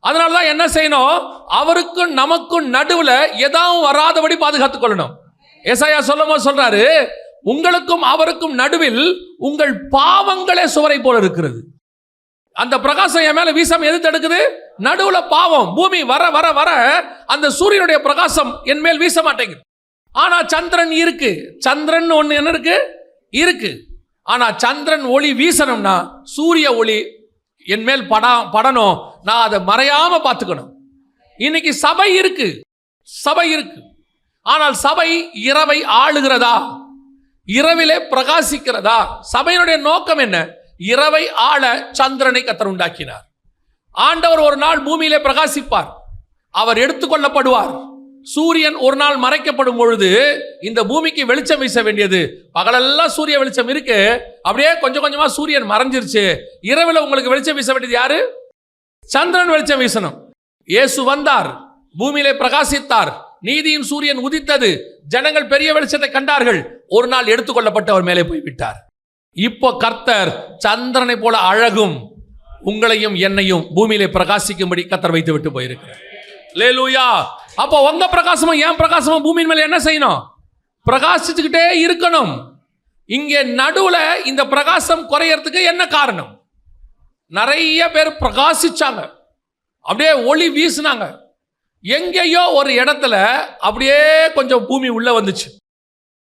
அதனாலதான் என்ன செய்யணும்? அவருக்கும் நமக்கும் நடுவுல எதாவது வராதபடி பாதுகாத்துக் கொள்ளணும். ஏசாயா சொல்லும்போது சொல்றாரு, உங்களுக்கும் அவருக்கும் நடுவில் உங்கள் பாவங்களே சுவரை போல இருக்கிறது. அந்த பிரகாசம் என் மேல வீசாம எது தடுக்குது? நடுவுல பாவம். பூமி வர வர வர அந்த சூரியனுடைய பிரகாசம் என் மேல் வீச மாட்டேங்குது. ஆனா சந்திரன் இருக்கு. சந்திரன் ஒண்ணு என்ன இருக்கு? இருக்கு. ஆனா சந்திரன் ஒளி வீசணும்னா சூரிய ஒளி என் மேல் படணும். நான் அதை மறையாம பார்த்துக்கணும். இன்னைக்கு சபை இருக்கு, சபை இருக்கு. ஆனால் சபை இரவை ஆளுகிறதா? இரவிலே பிரகாசிக்கிறதா? சபையினுடைய நோக்கம் என்ன? இரவை ஆள சந்திரனை கர்த்தர் உண்டாக்கினார். ஆண்டவர் ஒரு நாள் பூமியிலே பிரகாசிப்பார், அவர் எடுத்துக்கொள்ளப்படுவார். சூரியன் ஒரு நாள் மறைக்கப்படும் பொழுது இந்த பூமிக்கு வெளிச்சம் வீச வேண்டியது. பகலெல்லாம் சூரிய வெளிச்சம் இருக்கு, அப்படியே கொஞ்சம் கொஞ்சமா சூரியன் மறைஞ்சிருச்சு. இரவில் உங்களுக்கு வெளிச்சம் வீச வேண்டியது யாரு? சந்திரன் வெளிச்சம் வீசணும். இயேசு வந்தார், பூமியிலே பிரகாசித்தார், நீதியின் சூரியன் உதித்தது, ஜனங்கள் பெரிய வெளிச்சத்தை கண்டார்கள். ஒரு நாள் எடுத்துக்கொள்ளப்பட்டு அவர் மேலே போய்விட்டார். இப்போ கர்த்தர் சந்திரனை போல அழகும், உங்களையும் என்னையும் பூமியிலே பிரகாசிக்கும்படி கர்த்தர் வைத்து விட்டு போயிருக்கிறார். அல்லேலூயா. அப்போ உங்க பிரகாசமும் என் பிரகாசமும் பூமியின் மேல என்ன செய்யணும்? பிரகாசிச்சுக்கிட்டே இருக்கணும். இங்கே நடுவுல இந்த பிரகாசம் குறையறதுக்கு என்ன காரணம்? நிறைய பேர் பிரகாசிச்சாங்க, அப்படியே ஒளி வீசினாங்க. எங்கேயோ ஒரு இடத்துல அப்படியே கொஞ்சம் பூமி உள்ள வந்துச்சு,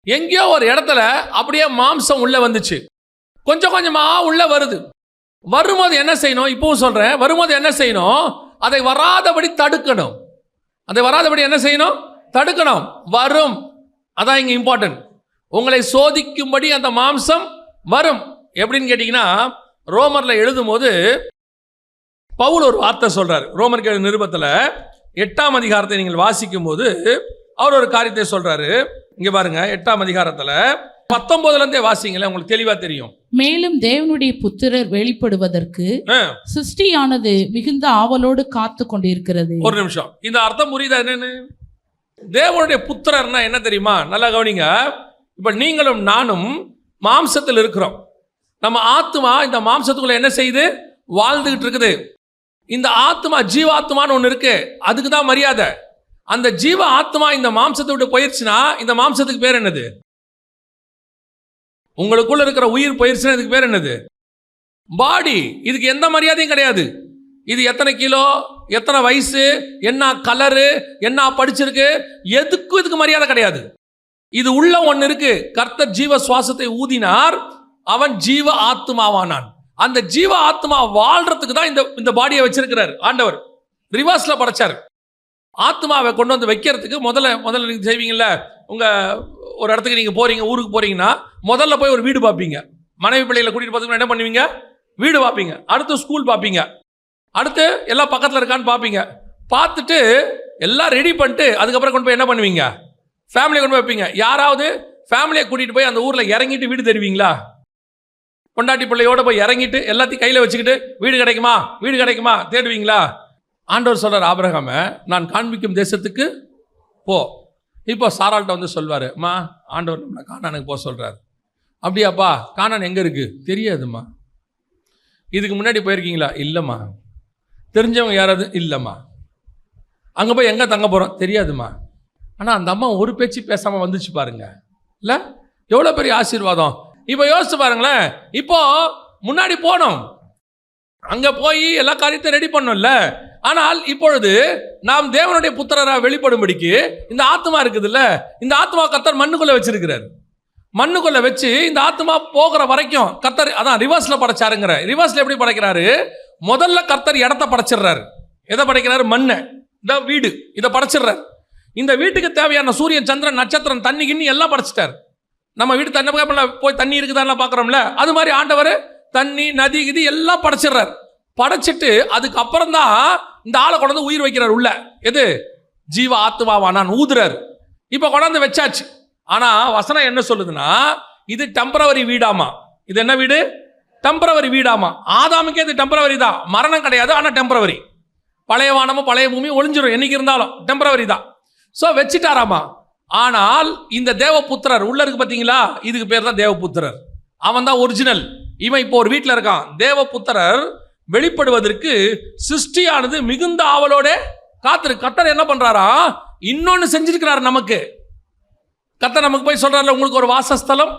எங்கேயோ ஒரு இடத்துல அப்படியே மாம்சம் உள்ள வந்துச்சு, கொஞ்சம் கொஞ்சமா உள்ள வருது. வரும்போது என்ன செய்யணும்? இப்பவும் சொல்றேன், வரும்போது என்ன செய்யணும்? அதை வராதபடி தடுக்கணும். அதை வராதபடி என்ன செய்யணும்? தடுக்கணும். வரும், அதான் இங்க இம்பார்ட்டன்ட். உங்களை சோதிக்கும்படி அந்த மாம்சம் வரும். எப்படின்னு கேட்டீங்கன்னா, ரோமர்ல எழுதும் போது பவுல் ஒரு வார்த்தை சொல்றாரு. ரோமருக்கு நிருபத்துல 8ஆம் அதிகாரத்தை நீங்கள் வாசிக்கும் போது அவர் ஒரு காரியத்தை சொல்றாரு. இங்க பாருங்க, 8ஆம் அதிகாரத்துல 19ல இருந்தே வாசிங்களேன், உங்களுக்கு தெளிவா தெரியும். மேலும் தேவனுடைய புத்திரர் வெளிப்படுவதற்கு சிருஷ்டியானது மிகுந்த ஆவலோடு காத்து கொண்டிருக்கிறது. ஒரு நிமிஷம், இந்த அர்த்தம் புரியுதா? என்னன்னு தேவனுடைய புத்திரர்னா என்ன தெரியுமா? நல்லா கவனிங்க. இப்ப நீங்களும் நானும் மாம்சத்தில் இருக்கிறோம். நம்ம ஆத்மா இந்த மாம்சத்துக்குள்ள என்ன செய்யுது? வாழ்ந்துகிட்டு இருக்குது. இந்த ஆத்மா ஜீவாத்மான்னு ஒன்று இருக்கு, அதுக்கு தான் மரியாதை. அந்த ஜீவ ஆத்மா இந்த மாம்சத்தை விட்டு போயிடுச்சுன்னா இந்த மாம்சத்துக்கு பேர் என்னது? உங்களுக்குள்ள இருக்கிற உயிர் போயிடுச்சுன்னா இதுக்கு பேர் என்னது? பாடி. இதுக்கு எந்த மரியாதையும் கிடையாது. இது எத்தனை கிலோ, எத்தனை வயசு, என்ன கலரு, என்ன படிச்சிருக்கு, எதுக்கும் இதுக்கு மரியாதை கிடையாது. இது உள்ள ஒன்று இருக்கு. கர்த்தர் ஜீவ சுவாசத்தை ஊதினார், அவன் ஜீவ ஆத்மாவானான். அந்த ஜீவ ஆத்மா வாழ்றதுக்கு தான் இந்த பாடியை வச்சிருக்கிறார் ஆண்டவர். ரிவர்ஸ்ல படைச்சார். ஆத்மாவை கொண்டு வந்து வைக்கிறதுக்கு முதல்ல நீங்க செய்வீங்கல்ல, உங்க ஒரு இடத்துக்கு நீங்க போறீங்க, ஊருக்கு போறீங்கன்னா முதல்ல போய் ஒரு வீடு பார்ப்பீங்க. மனைவி பிள்ளைகளை கூட்டிட்டு போறதுக்கு என்ன பண்ணுவீங்க? வீடு பார்ப்பீங்க. அடுத்து ஸ்கூல் பார்ப்பீங்க. அடுத்து எல்லாம் பக்கத்தில் இருக்கான்னு பார்ப்பீங்க. பார்த்துட்டு எல்லாம் ரெடி பண்ணிட்டு அதுக்கப்புறம் கொண்டு போய் என்ன பண்ணுவீங்க? ஃபேமிலியை கொண்டு போய் வைப்பீங்க. யாராவது ஃபேமிலியை கூட்டிகிட்டு போய் அந்த ஊரில் இறங்கிட்டு வீடு தருவீங்களா? பொண்டாட்டி பிள்ளையோட போய் இறங்கிட்டு எல்லாத்தையும் கையில் வச்சுக்கிட்டு வீடு கிடைக்குமா வீடு கிடைக்குமா தேடுவீங்களா? ஆண்டவர் சொல்கிறார் ஆபிரகாமை, நான் காண்பிக்கும் தேசத்துக்கு போ. இப்போ சாராள்கிட்ட வந்து சொல்வார், அம்மா ஆண்டவர் நம்மளை கானானுக்கு போக சொல்கிறார். அப்படியாப்பா, கானான் எங்கே இருக்குது? தெரியாதும்மா. இதுக்கு முன்னாடி போயிருக்கீங்களா? இல்லைம்மா. தெரிஞ்சவங்க யாராவது? இல்லைம்மா. அங்கே போய் எங்கே தங்க போகிறோம்? தெரியாதும்மா. ஆனால் அந்த அம்மா ஒரு பேச்சு பேசாமல் வந்துச்சு பாருங்க. இல்லை, எவ்வளோ பெரிய ஆசீர்வாதம். இப்போ யோசிச்சு பாருங்களேன். இப்போ முன்னாடி போனோம், அங்கே போய் எல்லா காரியத்தையும் ரெடி பண்ணோம்ல. ஆனால் இப்பொழுது நாம் தேவனுடைய புத்திரராக வெளிப்படும்படிக்கு இந்த ஆத்மா இருக்குதுல்ல, இந்த ஆத்மா கர்த்தர் மண்ணுக்குள்ளே வச்சிருக்கிறார். மண்ணுக்குள்ள வச்சு இந்த ஆத்மா போகிற வரைக்கும் கர்த்தர் அதான் ரிவர்ஸ்ல படைச்சாருங்கிற. ரிவர்ஸ்ல எப்படி படைக்கிறாரு? முதல்ல கர்த்தர் இடத்த படைச்சிடுறாரு. எதை படைக்கிறாரு? மண்ணை, இந்த வீடு, இதை படைச்சிடுறாரு. இந்த வீட்டுக்கு தேவையான சூரியன், சந்திரன், நட்சத்திரம், தண்ணி கிண்ணி எல்லாம் படைச்சிட்டார். நம்ம வீட்டு தண்ணி போய் தண்ணி இருக்குதான்னு பார்க்குறோம்ல, அது மாதிரி ஆண்டவர் தண்ணி, நதி, இது எல்லாம் படைச்சிடுறார். படைச்சிட்டு அதுக்கப்புறம் தான் இந்த ஆளை கொண்டாந்து உயிர் வைக்கிறார் உள்ள. எது? ஜீவ ஆத்மாவா நான் ஊதுறார். இப்போ கொண்டாந்து வச்சாச்சு. ஆனா வசனம் என்ன சொல்லுதுன்னா, இது டெம்பரவரி வீடாமா. இது என்ன வீடு? டெம்பரவரி வீடாமா. ஆதாமுக்கே இது டெம்பரவரி தான், மரணம் கிடையாது, ஆனா டெம்பரவரி. பழைய வானமும் பழைய பூமி ஒளிஞ்சிரும் என்னைக்கு இருந்தாலும், டெம்பரவரி தான். ஸோ வச்சுட்டாராமா. ஆனால் இந்த தேவபுத்திரர் உள்ள இருக்கு பார்த்தீங்களா, இதுக்கு பேர் தான் தேவபுத்திரர். அவன் தான் ஒரிஜினல். இவன் இப்போ ஒரு வீட்டில் இருக்கான். தேவபுத்திரர் வெளிப்படுவதற்கு சிருஷ்டியானது மிகுந்த ஆவலோட காத்திரு. கர்த்தர் என்ன பண்றாரா? இன்னொன்னு செஞ்சிருக்கிறார் நமக்கு. கர்த்தர் நமக்கு போய் சொல்றாருல, உங்களுக்கு ஒரு வாசஸ்தலம்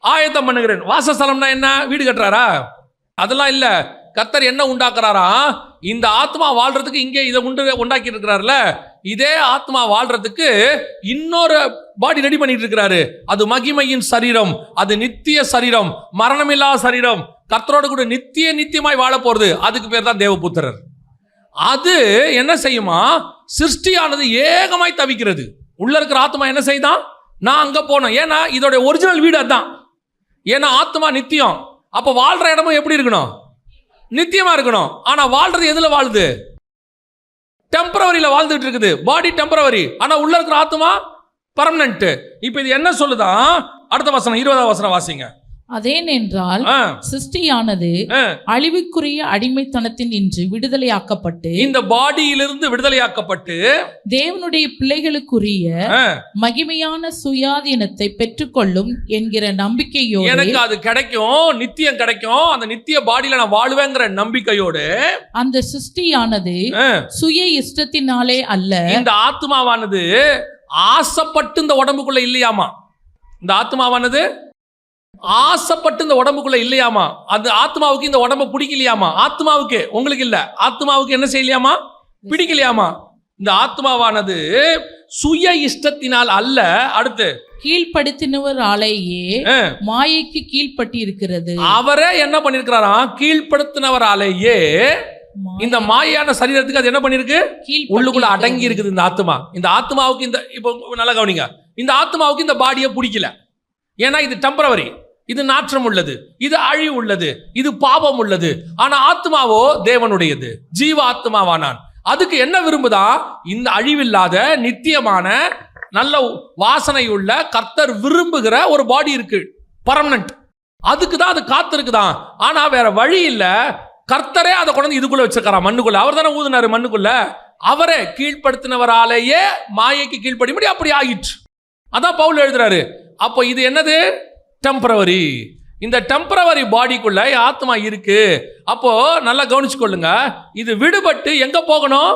ஆயத்தம் பண்ணுகிறேன். வாசஸ்தலம்னா என்ன? வீடு கட்டுறாரா? அதெல்லாம் இல்ல. கர்த்தர் என்ன உண்டாக்குறாரா? இந்த ஆத்மா வாழ்றதுக்கு இங்கே இதை உண்டாக்கி இருக்கிறார்ல, இதே ஆத்மா வாழ்றதுக்கு இன்னொரு பாடி ரெடி பண்ணிட்டு இருக்கிறாரு. அது மகிமையின் சரீரம், அது நித்திய சரீரம், மரணமில்லா சரீரம், கர்த்தரோடு கூட நித்தியமாய் வாழ போறது. அதுக்கு பேர் தான் தேவபுத்திரர். அது என்ன செய்யுமா? சிருஷ்டியானது ஏகமாய் தவிக்கிறது. உள்ள இருக்கிற ஆத்மா என்ன செய்தான்? நான் அங்க போனோம். ஏன்னா இதோட ஒரிஜினல் வீடு அதுதான். ஏன்னா ஆத்மா நித்தியம். அப்ப வாழ்ற இடமும் எப்படி இருக்கணும்? நித்தியமா இருக்கணும். ஆனா வாழ்றது எதுல வாழுது? டெம்பரவரியில வாழ்ந்துட்டு இருக்குது. பாடி டெம்பரவரி, ஆனா உள்ள இருக்கிற ஆத்மா பர்மனன்ட். இப்ப இது என்ன சொல்லுதான்? அடுத்த வசனம் 20ஆம் வசனம் வாசிங்க. அதேனென்றால் சிருஷ்டியானது அழிவுக்குரிய அடிமைத்தனத்தின் இன்று விடுதலையாக்கப்பட்டு இந்த பாடியிலிருந்து விடுதலையாக்கப்பட்டு தேவனுடைய பிள்ளைகளுக்குரிய மகிமையான சுயாதீனத்தை பெற்றுக்கொள்ளும் என்கிற நம்பிக்கையோடு, எனக்கு அது கிடைக்கும், நித்தியம் கிடைக்கும், அந்த நித்திய பாடியில நான் வாழுவேங்கிற நம்பிக்கையோடு அந்த சிருஷ்டியானது சுய இஷ்டத்தினாலே அல்ல, இந்த ஆத்மாவானது ஆசைப்பட்டு இந்த உடம்புக்குள்ள இல்லையாமா. இந்த ஆத்மாவானது ஆசைப்பட்டு இந்த உடம்புக்குள்ள இல்லையாமா. அது ஆத்மாவுக்கு இந்த உடம்பு பிடிக்கலையாமா. ஆத்மாவுக்கு, உங்களுக்கு இல்ல, ஆத்மாவுக்கு என்ன செய்யலையாமா, பிடிக்கலையாமா. இந்த ஆத்மாவானது சுய இஷ்டத்தினால் அல்ல, அடுத்து கீழ்ப்படுத்தினவராலேயே மாயைக்கு கீழ்ப்பட்டு இருக்கிறது. அவரே என்ன பண்ணிருக்கிறாராம், கீழ்ப்படுத்தினவராலேயே இந்த மாயான சரீரத்துக்கு அது என்ன பண்ணிருக்கு, உள்ளுக்குள்ள அடங்கி இருக்குது இந்த ஆத்மா. இந்த ஆத்மாவுக்கு இந்த, இப்போ நல்லா கவனிங்க, இந்த ஆத்மாவுக்கு இந்த பாடியை பிடிக்கல. ஏன்னா இது டெம்பரவரி, இது நாற்றம் உள்ளது, இது அழிவு உள்ளது, இது பாவம் உள்ளது. ஆனா ஆத்மாவோ தேவனுடையது, ஜீவ ஆத்மாவானான். அதுக்கு என்ன விரும்புதா, இந்த அழிவில்லாத நித்தியமான நல்ல வாசனை உள்ள கர்த்தர் விரும்புகிற ஒரு பாடி இருக்கு, பர்மனன்ட். அதுக்கு தான் அது காத்திருக்குதான். ஆனா வேற வழி இல்ல, கர்த்தரே அதை கொண்டு இதுக்குள்ள வச்சிருக்காராம், மண்ணுக்குள்ள. அவர் தானே ஊதுனாரு மண்ணுக்குள்ள. அவரே கீழ்ப்படுத்தினவராலேயே மாயைக்கு கீழ்ப்படிபடி அப்படி ஆயிற்று. அதான் பவுல் எழுதுறாரு. அப்போ இது என்னது, டெம்பரவரி. இந்த டெம்பரவரி பாடிக்குள்ள ஆத்மா இருக்கு. அப்போ நல்லா கவனிச்சுக்கொள்ளுங்க, இது விடுபட்டு எங்க போகணும்,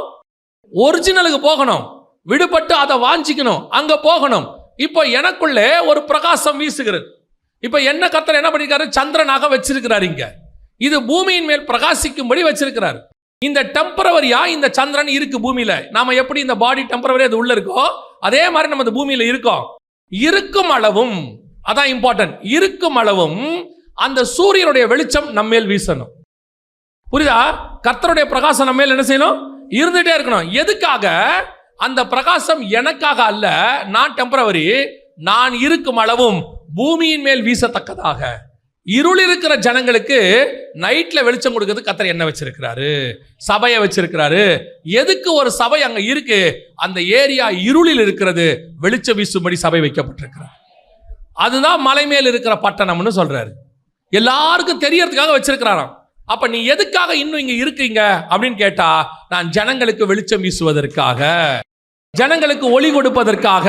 ஒரிஜினலுக்கு போகணும். விடுபட்டு அதை வாஞ்சிக்கணும், அங்க போகணும். இப்போ எனக்குள்ளே ஒரு பிரகாசம் வீசுகிறது. இப்போ என்ன கர்த்தர் என்ன பண்ணிருக்காரு, சந்திரனாக வச்சிருக்கிறார். இங்க இது பூமியின் மேல் பிரகாசிக்கும்படி வச்சிருக்கிறார். இந்த டெம்பரவரியா இந்த சந்திரன் இருக்கு பூமியில. நாம எப்படி இந்த பாடி டெம்பரவரி அது உள்ள இருக்கோ, அதே மாதிரி நம்ம இந்த பூமியில இருக்கோம். இருக்கும் அளவும், அதான் இம்பார்ட்டன்ட், இருக்கும் அளவும் அந்த சூரியனுடைய வெளிச்சம் நம்மேல் வீசணும். புரியுதா? கர்த்தருடைய பிரகாசம் நம்மேல் என்ன செய்யணும், இருந்துட்டே இருக்கணும். எதுக்காக? அந்த பிரகாசம் எனக்காக அல்ல, நான் டெம்பரவரி, நான் இருக்கும் அளவும் பூமியின் மேல் வீசத்தக்கதாக. இருள் இருக்கிற ஜனங்களுக்கு நைட்ல வெளிச்சம் கொடுக்கிறது கர்த்தர் என்ன வச்சிருக்கிறாரு, சபையை வச்சிருக்கிறாரு. எதுக்கு ஒரு சபை அங்க இருக்கு, அந்த ஏரியா இருளில் இருக்கிறது, வெளிச்சம் வீசும்படி சபை வைக்கப்பட்டிருக்கிறார். அதுதான் மலை மேல் இருக்கிற பட்டணம்னு சொல்றாரு. எல்லாருக்கும் தெரியறதுக்காக வச்சிருக்கிறாராம். அப்ப நீ எதுக்காக இன்னும் இங்க இருக்கீங்க அப்படின்னு கேட்டா, நான் ஜனங்களுக்கு வெளிச்சம் வீசுவதற்காக, ஜனங்களுக்கு ஒளி கொடுப்பதற்காக.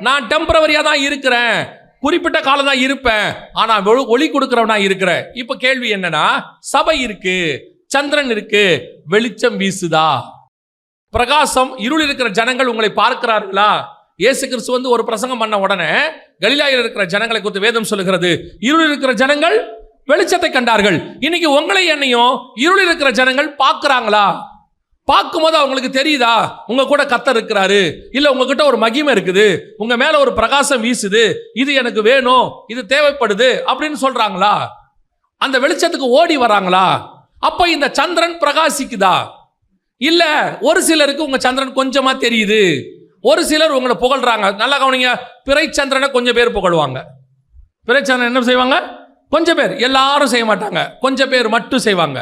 நான் டெம்பரவரியா தான் இருக்கிறேன், குறிப்பிட்ட காலம் தான் இருப்பேன், ஆனா ஒளி கொடுக்கிறவனா இருக்கிறேன். இப்ப கேள்வி என்னன்னா, சபை இருக்கு, சந்திரன் இருக்கு, வெளிச்சம் வீசுதா, பிரகாசம். இருள் இருக்கிற ஜனங்கள் உங்களை பார்க்கிறார்களா? இயேசு கிறிஸ்து வந்து ஒரு பிரசங்கம் பண்ண உடனே கலிலாயில் இருக்கிற ஜனங்களை குறித்து வேதம் சொல்லுகிறது, இருள் இருக்கிற ஜனங்கள் வெளிச்சத்தை கண்டார்கள். இன்னைக்கு உங்களை என்னையும் இருள் இருக்கிற ஜனங்கள் பார்க்கிறாங்களா? பார்க்கும்போது அவங்களுக்கு தெரியுதா உங்க கூட கர்த்தர் இருக்கிறாரு, இல்ல உங்ககிட்ட ஒரு மகிமை இருக்குது, உங்க மேல ஒரு பிரகாசம் வீசுது, இது எனக்கு வேணும், இது தேவைப்படுது அப்படின்னு சொல்றாங்களா? அந்த வெளிச்சத்துக்கு ஓடி வராங்களா? அப்ப இந்த சந்திரன் பிரகாசிக்குதா? இல்ல ஒரு சிலருக்கு உங்க சந்திரன் கொஞ்சமா தெரியுது, ஒரு சிலர் உங்களை புகழ்றாங்க. நல்லா கவனிங்க, பிறை சந்திரனை கொஞ்சம் பேர் புகழ்வாங்க. பிறை சந்திரன் என்ன செய்வாங்க, கொஞ்சம் பேர், எல்லாரும் செய்ய மாட்டாங்க, கொஞ்சம் பேர் மட்டும் செய்வாங்க.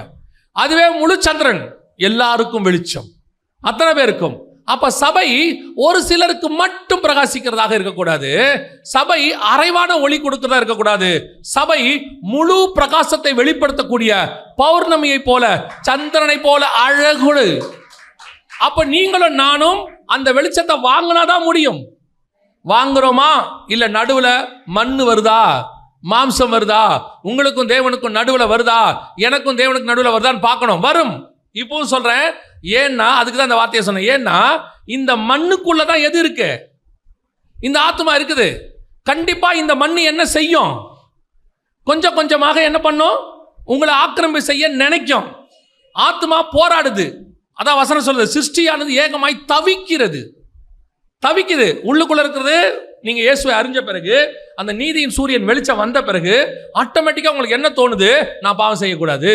அதுவே முழு சந்திரன் எல்லாருக்கும் வெளிச்சம், அத்தனை பேருக்கும். அப்ப சபை ஒரு சிலருக்கு மட்டும் பிரகாசிக்கிறதாக இருக்கக்கூடாது, சபை அரைவான ஒளி கொடுக்கிறதா இருக்கக்கூடாது. சபை முழு பிரகாசத்தை வெளிப்படுத்தக்கூடிய பௌர்ணமியை போல, சந்திரனை போல அழகு. அப்ப நீங்களும் நானும் அந்த வெளிச்சத்தை வாங்கினாதான் முடியும். வாங்குறோமா? இல்ல நடுவுல மண்ணு வருதா, மாம்சம் வருதா, உங்களுக்கும் தேவனுக்கும் நடுவுல வருதா, எனக்கும் தேவனுக்கு நடுவுல வருதான்னு பார்க்கணும். வரும். இப்பவும் சொல்றேன், ஏன்னா அதுக்கு தான் இந்த வார்த்தையை சொன்னேன். ஏன்னா இந்த மண்ணுக்குள்ளதான் எது இருக்கு, இந்த ஆத்மா இருக்குது. கண்டிப்பா இந்த மண்ணு என்ன செய்யும், கொஞ்சம் கொஞ்சமாக என்ன பண்ணும், உங்களை ஆக்கிரமிப்பு செய்ய நினைக்கும். ஆத்மா போராடுது. அதான் வசனம் சொல்றது, சிருஷ்டியானது ஏகமாய் தவிக்கிறது, தவிக்குது. உள்ளுக்குள்ள இருக்கிறது, நீங்க இயேசுவை அறிஞ்ச பிறகு, அந்த நீதியின் சூரியன் வெளிச்சம் வந்த பிறகு ஆட்டோமேட்டிக்கா உங்களுக்கு என்ன தோணுது, நான் பாவம் செய்யக்கூடாது,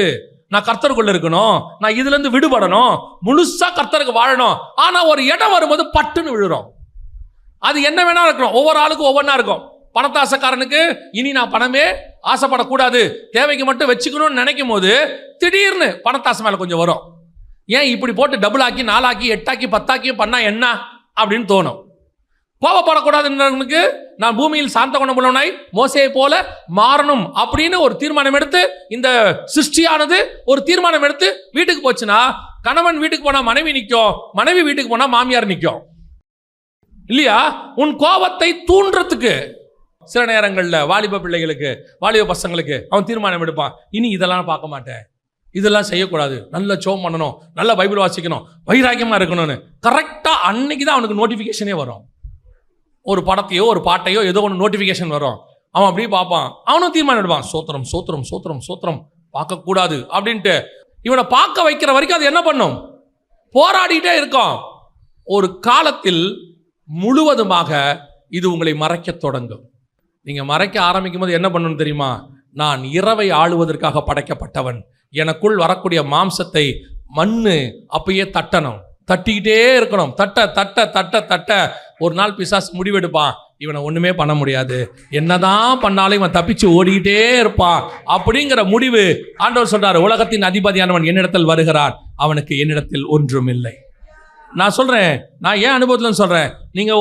நான் கர்த்தருக்குள்ள இருக்கணும், நான் இதுல இருந்து விடுபடணும், முழுசா கர்த்தருக்கு வாழணும். ஆனா ஒரு இடம் வரும்போது பட்டுன்னு விழுறோம். அது என்ன வேணா இருக்கணும், ஒவ்வொரு ஆளுக்கும் ஒவ்வொன்றா இருக்கும். பணத்தாசைக்காரனுக்கு இனி நான் பணமே ஆசைப்படக்கூடாது, தேவைக்கு மட்டும் வச்சுக்கணும்னு நினைக்கும் போது திடீர்னு பணத்தாசை மேல கொஞ்சம் வரும். ஏன் இப்படி போட்டு டபுள் ஆக்கி 4 ஆக்கி 8 ஆக்கி 10 ஆக்கி பண்ணா என்ன அப்படின்னு தோணும். கோபப்படக்கூடாதுன்றவனுக்கு நான் பூமியில் சாந்த குணமுள்ளவனாய் மோசேயை போல மாறணும் அப்படின்னு ஒரு தீர்மானம் எடுத்து, இந்த சிருஷ்டியானது ஒரு தீர்மானம் எடுத்து வீட்டுக்கு போச்சுன்னா, கணவன் வீட்டுக்கு போனா மனைவி நிற்கும், மனைவி வீட்டுக்கு போனா மாமியார் நிற்கும் இல்லையா? உன் கோபத்தை தூண்டுறதுக்கு சில நேரங்களில் வாலிப பிள்ளைகளுக்கு, வாலிப பசங்களுக்கு அவன் தீர்மானம் எடுப்பான், இனி இதெல்லாம் பார்க்க மாட்டேன், இதெல்லாம் செய்யக்கூடாது, நல்ல ஜெபம் பண்ணணும், நல்ல பைபிள் வாசிக்கணும், வைராக்கியமாக இருக்கணும்னு. கரெக்டாக அன்னைக்கு தான் அவனுக்கு நோட்டிஃபிகேஷனே வரும். ஒரு படத்தையோ ஒரு பாட்டையோ ஏதோ ஒன்று நோட்டிஃபிகேஷன் வரும். அவன் அப்படியே பார்ப்பான், அவனும் தீர்மானம் எடுப்பான், சோத்திரம் சோத்திரம் சோத்திரம் சோத்திரம், பார்க்கக்கூடாது அப்படின்ட்டு. இவனை பார்க்க வைக்கிற வரைக்கும் அது என்ன பண்ணும்? போராடிட்டே இருக்கும். ஒரு காலத்தில் முழுவதுமாக இது உங்களை மறைக்க தொடங்கும். நீங்கள் மறைக்க ஆரம்பிக்கும் போது என்ன பண்ணணும் தெரியுமா? நான் இரவை ஆளுவதற்காக படைக்கப்பட்டவன், எனக்குள் வரக்கூடிய மாம்சத்தை மண்ணு அப்பயே தட்டணும், தட்டிக்கிட்டே இருக்கணும். தட்ட தட்ட தட்ட தட்ட ஒரு நாள் பிசாசு முடிவெடுப்பான், இவனை ஒன்றுமே பண்ண முடியாது, என்னதான் பண்ணாலும் இவன் தப்பிச்சு ஓடிக்கிட்டே இருப்பான் அப்படிங்கிற முடிவு. ஆண்டவர் சொல்றாரு, உலகத்தின் அதிபதியானவன் என்னிடத்தில் வருகிறான், அவனுக்கு என்னிடத்தில் ஒன்றும் இல்லை. நான் சொல்கிறேன், நான் ஏன் அனுபவத்தில் சொல்கிறேன், நீங்கள்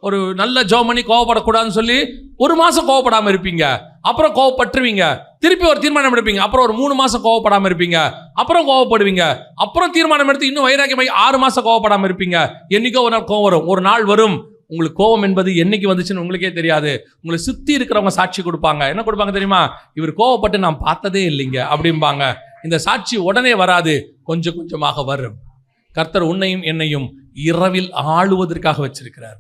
ஒரு நல்ல ஜெபம் பண்ணி கோவப்படக்கூடாதுன்னு சொல்லி ஒரு மாதம் கோவப்படாமல் இருப்பீங்க, அப்புறம் கோவப்பட்டுருவீங்க, திருப்பி ஒரு தீர்மானம் எடுப்பீங்க, அப்புறம் ஒரு 3 மாதம் கோவப்படாமல் இருப்பீங்க, அப்புறம் கோவப்படுவீங்க, அப்புறம் தீர்மானம் எடுத்து இன்னும் வைராக்கியமாகி 6 மாதம் கோவப்படாமல் இருப்பீங்க. என்னைக்கோ ஒரு நாள் கோவம் வரும். ஒரு நாள் வரும், உங்களுக்கு கோவம் என்பது என்னைக்கு வந்துச்சுன்னு உங்களுக்கே தெரியாது. உங்களை சுற்றி இருக்கிறவங்க சாட்சி கொடுப்பாங்க. என்ன கொடுப்பாங்க தெரியுமா? இவர் கோவப்பட்டு நான் பார்த்ததே இல்லைங்க அப்படிம்பாங்க. இந்த சாட்சி உடனே வராது, கொஞ்சம் கொஞ்சமாக வரும். கர்த்தர் உன்னையும் என்னையும் இரவில் ஆளுவதற்காக வச்சிருக்கிறார்.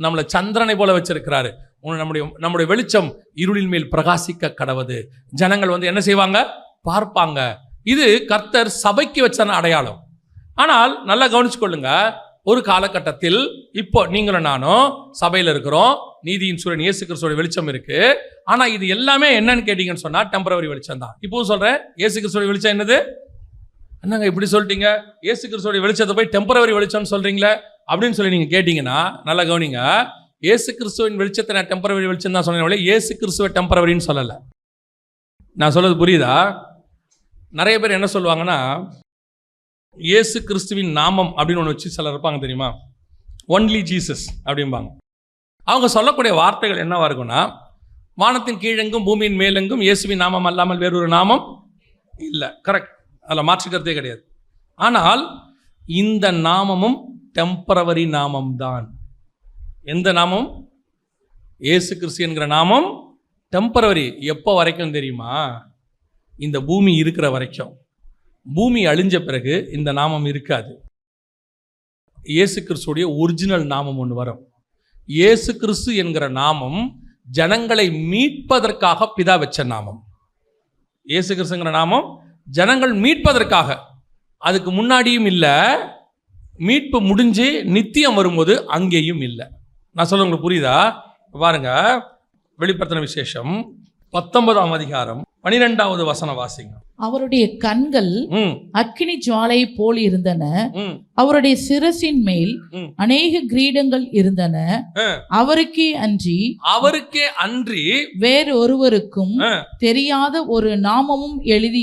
நம்மளை சந்திரனை போல வச்சிருக்கிறாரு. நம்முடைய வெளிச்சம் இருளின் மேல் பிரகாசிக்க கடவுது. ஜனங்கள் வந்து என்ன செய்வாங்க? பார்ப்பாங்க. இது கர்த்தர் சபைக்கு வச்ச அடையாளம். ஆனால் நல்லா கவனிச்சு கொள்ளுங்க, ஒரு காலகட்டத்தில் இப்போ நீங்களும் நானும் சபையில் இருக்கிறோம், நீதியின் சூரியன் இயேசு கிறிஸ்துவோட வெளிச்சம் இருக்கு. ஆனா இது எல்லாமே என்னன்னு கேட்டீங்கன்னு சொன்னா டெம்பரவரி வெளிச்சம் தான். இப்பவும் சொல்றேன், இயேசு கிறிஸ்துவோட வெளிச்சம் என்னது? என்னங்க இப்படி சொல்லிட்டீங்க, இயேசு கிறிஸ்துவோட வெளிச்சத்தை போய் டெம்பரவரி வெளிச்சம்னு சொல்றீங்களே அப்படின்னு சொல்லி நீங்க கேட்டீங்கன்னா நல்லா கவனிங்க. இயேசு கிறிஸ்துவின் வெளிச்சத்தை நான் டெம்பரவரி வெளிச்சம் தான் சொன்னேன், இயேசு கிறிஸ்துவ டெம்பரவரின்னு சொல்லலை. நான் சொல்றது புரியுதா? நிறைய பேர் என்ன சொல்லுவாங்கன்னா, இயேசு கிறிஸ்துவின் நாமம் அப்படின்னு ஒன்று வச்சு சிலர் இருப்பாங்க தெரியுமா, ஒன்லி ஜீசஸ் அப்படிம்பாங்க. அவங்க சொல்லக்கூடிய வார்த்தைகள் என்னவா இருக்குன்னா, வானத்தின் கீழெங்கும் பூமியின் மேலெங்கும் இயேசுவின் நாமம் அல்லாமல் வேறொரு நாமம் இல்லை. கரெக்ட், அதில் மாற்றுக்கிறதே கிடையாது. ஆனால் இந்த நாமமும் டெம்பரவரி நாமம் தான். எந்த நாமம்? இயேசு கிறிஸ்து என்கிற நாமம் டெம்பரவரி. எப்போ வரைக்கும் தெரியுமா? இந்த பூமி இருக்கிற வரைக்கும். பூமி அழிஞ்ச பிறகு இந்த நாமம் இருக்காது. இயேசு கிறிஸ்துடைய ஒரிஜினல் நாமம் ஒன்று வரும். இயேசு கிறிஸ்து என்கிற நாமம் ஜனங்களை மீட்பதற்காக பிதா வச்ச நாமம். இயேசு கிறிஸ்துங்கிற நாமம் ஜனங்கள் மீட்பதற்காக. அதுக்கு முன்னாடியும் இல்லை, மீட்பு முடிஞ்சு நித்தியம் வரும்போது அங்கேயும் இல்லை. நான் சொல்ல உங்களுக்கு புரியுதா? பாருங்க, வெளிப்படுத்தின விசேஷம் 19ஆம் அதிகாரம் 12வது வசனம் வாசிங்க. அவருடைய கண்கள் அக்கினி ஜுவாலை போல் இருந்தன, அவருடைய சிரசின் மேல் அநேக கிரீடங்கள் இருந்தன. அவருக்கே அன்றி வேறு ஒருவருக்கும் தெரியாத ஒரு நாமமும் எழுதி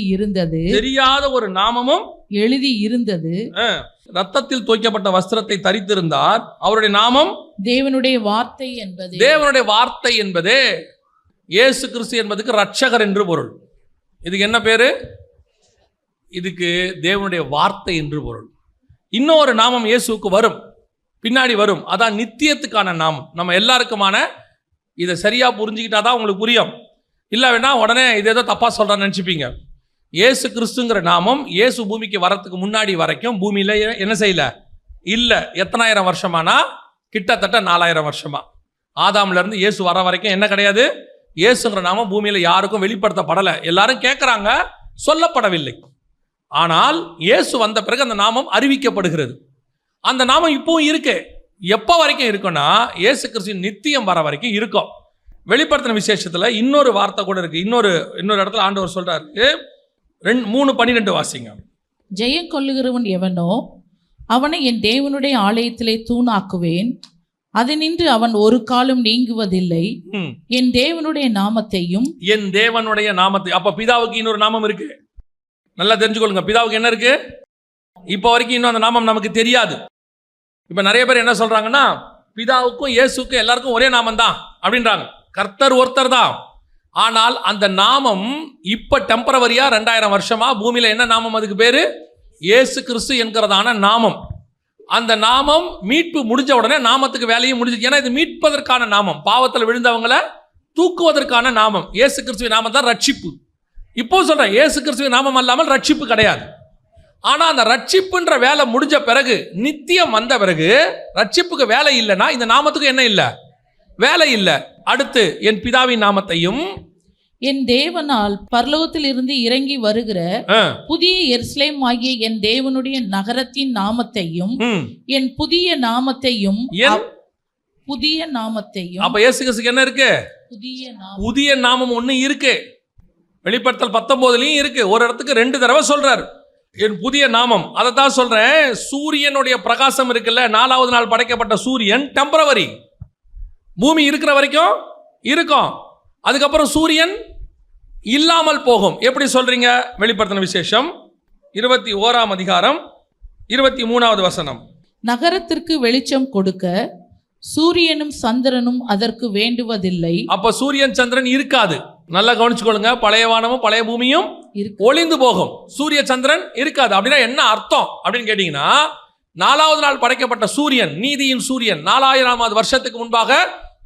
இருந்தது. ரத்தத்தில் தோய்க்கப்பட்ட வஸ்திரத்தை தரித்திருந்தார். அவருடைய நாமம் தேவனுடைய வார்த்தை என்பது இயேசு கிறிஸ்து என்பதுக்கு ரட்சகர் என்று பொருள். இதுக்கு என்ன பேரு? இதுக்கு தேவனுடைய வார்த்தை என்று பொருள். இன்னொரு நாமம் இயேசுவுக்கு வரும், பின்னாடி வரும். அதான் நித்தியத்துக்கான நாமம். நம்ம எல்லாருக்குமான இதை சரியா புரிஞ்சுக்கிட்டாதான் உங்களுக்கு புரியும். இல்லை வேணா உடனே இது ஏதோ தப்பா சொல்றான்னு நினைச்சுப்பீங்க. இயேசு கிறிஸ்துங்கிற நாமம் இயேசு பூமிக்கு வரத்துக்கு முன்னாடி வரைக்கும் பூமியில என்ன செய்யல இல்லை. எத்தனாயிரம் வருஷமானா கிட்டத்தட்ட 4000 வருஷமா. ஆதாம்ல இருந்து இயேசு வர வரைக்கும் என்ன கிடையாது? இயேசுங்கிற நாமம் பூமியில யாருக்கும் வெளிப்படுத்தப்படலை. எல்லாரும் கேட்குறாங்க, சொல்லப்படவில்லை. ஆனால் இயேசு வந்த பிறகு அந்த நாமம் அறிவிக்கப்படுகிறது. அந்த நாமம் இப்பவும் இருக்கு. எப்போ வரைக்கும் இருக்குன்னா, இயேசு கிறிஸ்து நித்தியம் வர வரைக்கும் இருக்கும். வெளிப்படுத்தின விசேஷத்துல இன்னொரு வார்த்தை கூட இருக்கு. இன்னொரு இடத்துல ஆண்டவர் சொல்றாரு, 3:12 வாசிங்க. ஜெயம் கொள்ளுகிறவன் எவனோ அவனை என் தேவனுடைய ஆலயத்திலே தூணாக்குவேன், அதனின்று அவன் ஒரு காலம் நீங்குவதில்லை. என் தேவனுடைய நாமத்தை. அப்ப பிதாவுக்கு இன்னொரு நாமம் இருக்கு. நல்லா தெரிஞ்சுக்கொள்ளுங்க, பிதாவுக்கு என்ன இருக்கு? இப்ப வரைக்கும் இன்னும் அந்த நாமம் நமக்கு தெரியாது. இப்ப நிறைய பேர் என்ன சொல்றாங்கன்னா, பிதாவுக்கும் இயேசுக்கும் எல்லாருக்கும் ஒரே நாமம் தான் அப்படின்றாங்க. கர்த்தர் ஒருத்தர் தான். ஆனால் அந்த நாமம் இப்ப டெம்பரவரியா 2000 வருஷமா பூமியில என்ன நாமம்? அதுக்கு பேரு இயேசு கிறிஸ்து என்கிறதான நாமம். அந்த நாமம் மீட்பு முடிஞ்ச உடனே நாமத்துக்கு வேலையும் முடிஞ்சு. ஏன்னா இது மீட்பதற்கான நாமம், பாவத்தில் விழுந்தவங்களை தூக்குவதற்கான நாமம். இயேசு கிறிஸ்துவின் நாமம் தான் ரட்சிப்பு. இப்போ சொல்றேன், இயேசு கிறிஸ்துவின் நாமம் அல்லாமல் ரட்சிப்பு கிடையாது. ஆனா அந்த ரட்சிப்புன்ற வேலை முடிஞ்ச பிறகு, நித்தியம் வந்த பிறகு, ரட்சிப்புக்கு வேலை இல்லைன்னா இந்த நாமத்துக்கு என்ன இல்லை? வேலை இல்லை. அடுத்து என் பிதாவின் நாமத்தையும் என் தேவனால் பரலோகத்தில் இருந்து இறங்கி வருகிற புதிய எருசலேம் ஆகிய என் தேவனுடைய நகரத்தின் நாமத்தையும் என் புதிய நாமத்தையும் அப்ப இயேசு கிறிஸ்துக்கு என்ன இருக்கு? புதிய நாமம் ஒண்ணு இருக்கு. வெளிப்படுத்தல் 19 இருக்கு. ஒரு இடத்துக்கு 2 தடவை சொல்றார் என் புதிய நாமம். அதை தான் சொல்றேன். சூரியனுடைய பிரகாசம் இருக்குல்ல, 4வது நாள் படைக்கப்பட்ட சூரியன் டெம்பரவரி, பூமி இருக்கிற வரைக்கும் இருக்கும். அதுக்கப்புறம் சூரியன் இல்லாமல் போகும். எப்படி சொல்றீங்க? வெளிப்படுத்தின விசேஷம் 21ஆம் அதிகாரம் 23வது வசனம். நகரத்திற்கு வெளிச்சம் கொடுக்க சூரியனும் சந்திரனும் அதற்கு வேண்டுவதில்லை. அப்ப சூரியன் சந்திரன் இருக்காது. நல்லா கவனிச்சுக்கொள்ளுங்க. பழைய வானமும் பழைய பூமியும் ஒளிந்து போகும், சூரிய சந்திரன் இருக்காது. அப்படின்னா என்ன அர்த்தம் அப்படின்னு கேட்டீங்கன்னா, 4வது நாள் படைக்கப்பட்ட சூரியன், நீதியின் சூரியன், 4000வது வருஷத்துக்கு முன்பாக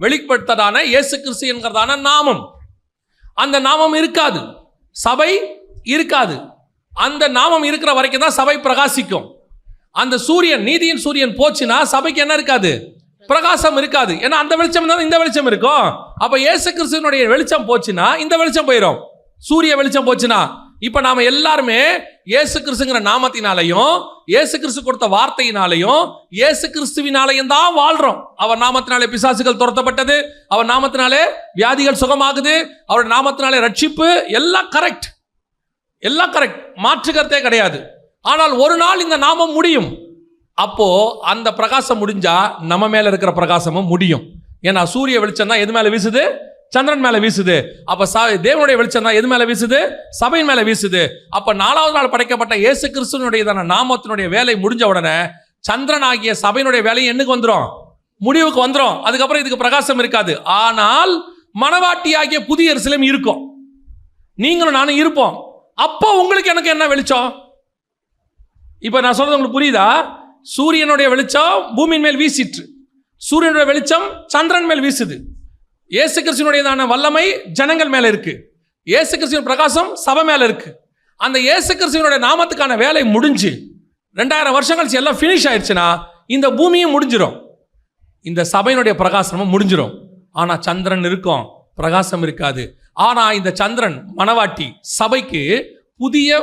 வெளிப்படுத்ததான இயேசு கிறிஸ்து என்கிறதான நாமம், அந்த நாமம் இருக்காது. சபை இருக்காது. அந்த நாமம் இருக்கிற வரைக்கும் தான் சபை பிரகாசிக்கும். அந்த சூரியன், நீதியின் சூரியன் போச்சுன்னா சபைக்கு என்ன இருக்காது? பிரகாசம் இருக்காது. ஏன்னா அந்த வெளிச்சம் தான் இந்த வெளிச்சம் இருக்கும். அப்ப இயேசு கிறிஸ்துவினுடைய வெளிச்சம் போச்சுன்னா இந்த வெளிச்சம் போயிடும். சூரிய வெளிச்சம் போச்சுன்னா இப்ப நாம எல்லாருமே இயேசு கிறிஸ்துங்கிற நாமத்தினாலையும் இயேசு கிறிஸ்து கொடுத்த வார்த்தையினாலையும் இயேசு கிறிஸ்துவினாலையும் தான் வாழ்றோம். அவர் நாமத்தினாலே பிசாசுகள் துரத்தப்பட்டது, அவர் நாமத்தினாலே வியாதிகள் சுகமாகுது, அவர் நாமத்தினாலே ரட்சிப்பு, எல்லாம் கரெக்ட், எல்லாம் கரெக்ட், மாற்றுக்கருத்தே கிடையாது. ஆனால் ஒரு நாள் இந்த நாமம் முடியும். அப்போ அந்த பிரகாசம் முடிஞ்சா நம்ம மேல இருக்கிற பிரகாசமும் முடியும். ஏன்னா சூரிய வெளிச்சம் தான் எது மேல வீசுது? சந்திரன் மேல வீசுது. அப்ப தேவனுடைய வெளிச்சம் தான் எது மேல வீசுது? சபையின் மேல வீசுது. அப்ப 4வது நாள் படைக்கப்பட்ட இயேசு கிறிஸ்துவினுடைய நாமத்தினுடைய வேலை முடிஞ்ச உடனே சந்திரன் ஆகிய சபையினுடைய வேலை என்னுக்கு வந்துடும்? முடிவுக்கு வந்துடும். அதுக்கப்புறம் இதுக்கு பிரகாசம் இருக்காது. ஆனால் மணவாட்டி ஆகிய புதிய எருசலேம் இருக்கும். நீங்களும் நானும் இருப்போம். அப்போ உங்களுக்கு எனக்கு என்ன வெளிச்சம்? இப்ப நான் சொல்றது உங்களுக்கு புரியுதா? சூரியனுடைய வெளிச்சம் பூமியின் மேல் வீசிற்று, சூரியனுடைய வெளிச்சம் சந்திரன் மேல் வீசுது. இயேசு கிறிஸ்துவினுடையதான வல்லமை ஜனங்கள் மேல இருக்கு, இயேசு கிறிஸ்துவின் பிரகாசம் சபை மேல இருக்கு. அந்த இயேசு கிறிஸ்துவினுடைய நாமத்துக்கான வேலை முடிஞ்சு 2000 வருஷம் கழிச்சு எல்லாம் ஃபினிஷ் ஆயிடுச்சுன்னா இந்த பூமியும் முடிஞ்சிடும், இந்த சபையினுடைய பிரகாசமும் முடிஞ்சிடும். ஆனா சந்திரன் இருக்கும், பிரகாசம் இருக்காது. ஆனா இந்த சந்திரன் மணவாட்டி சபைக்கு புதிய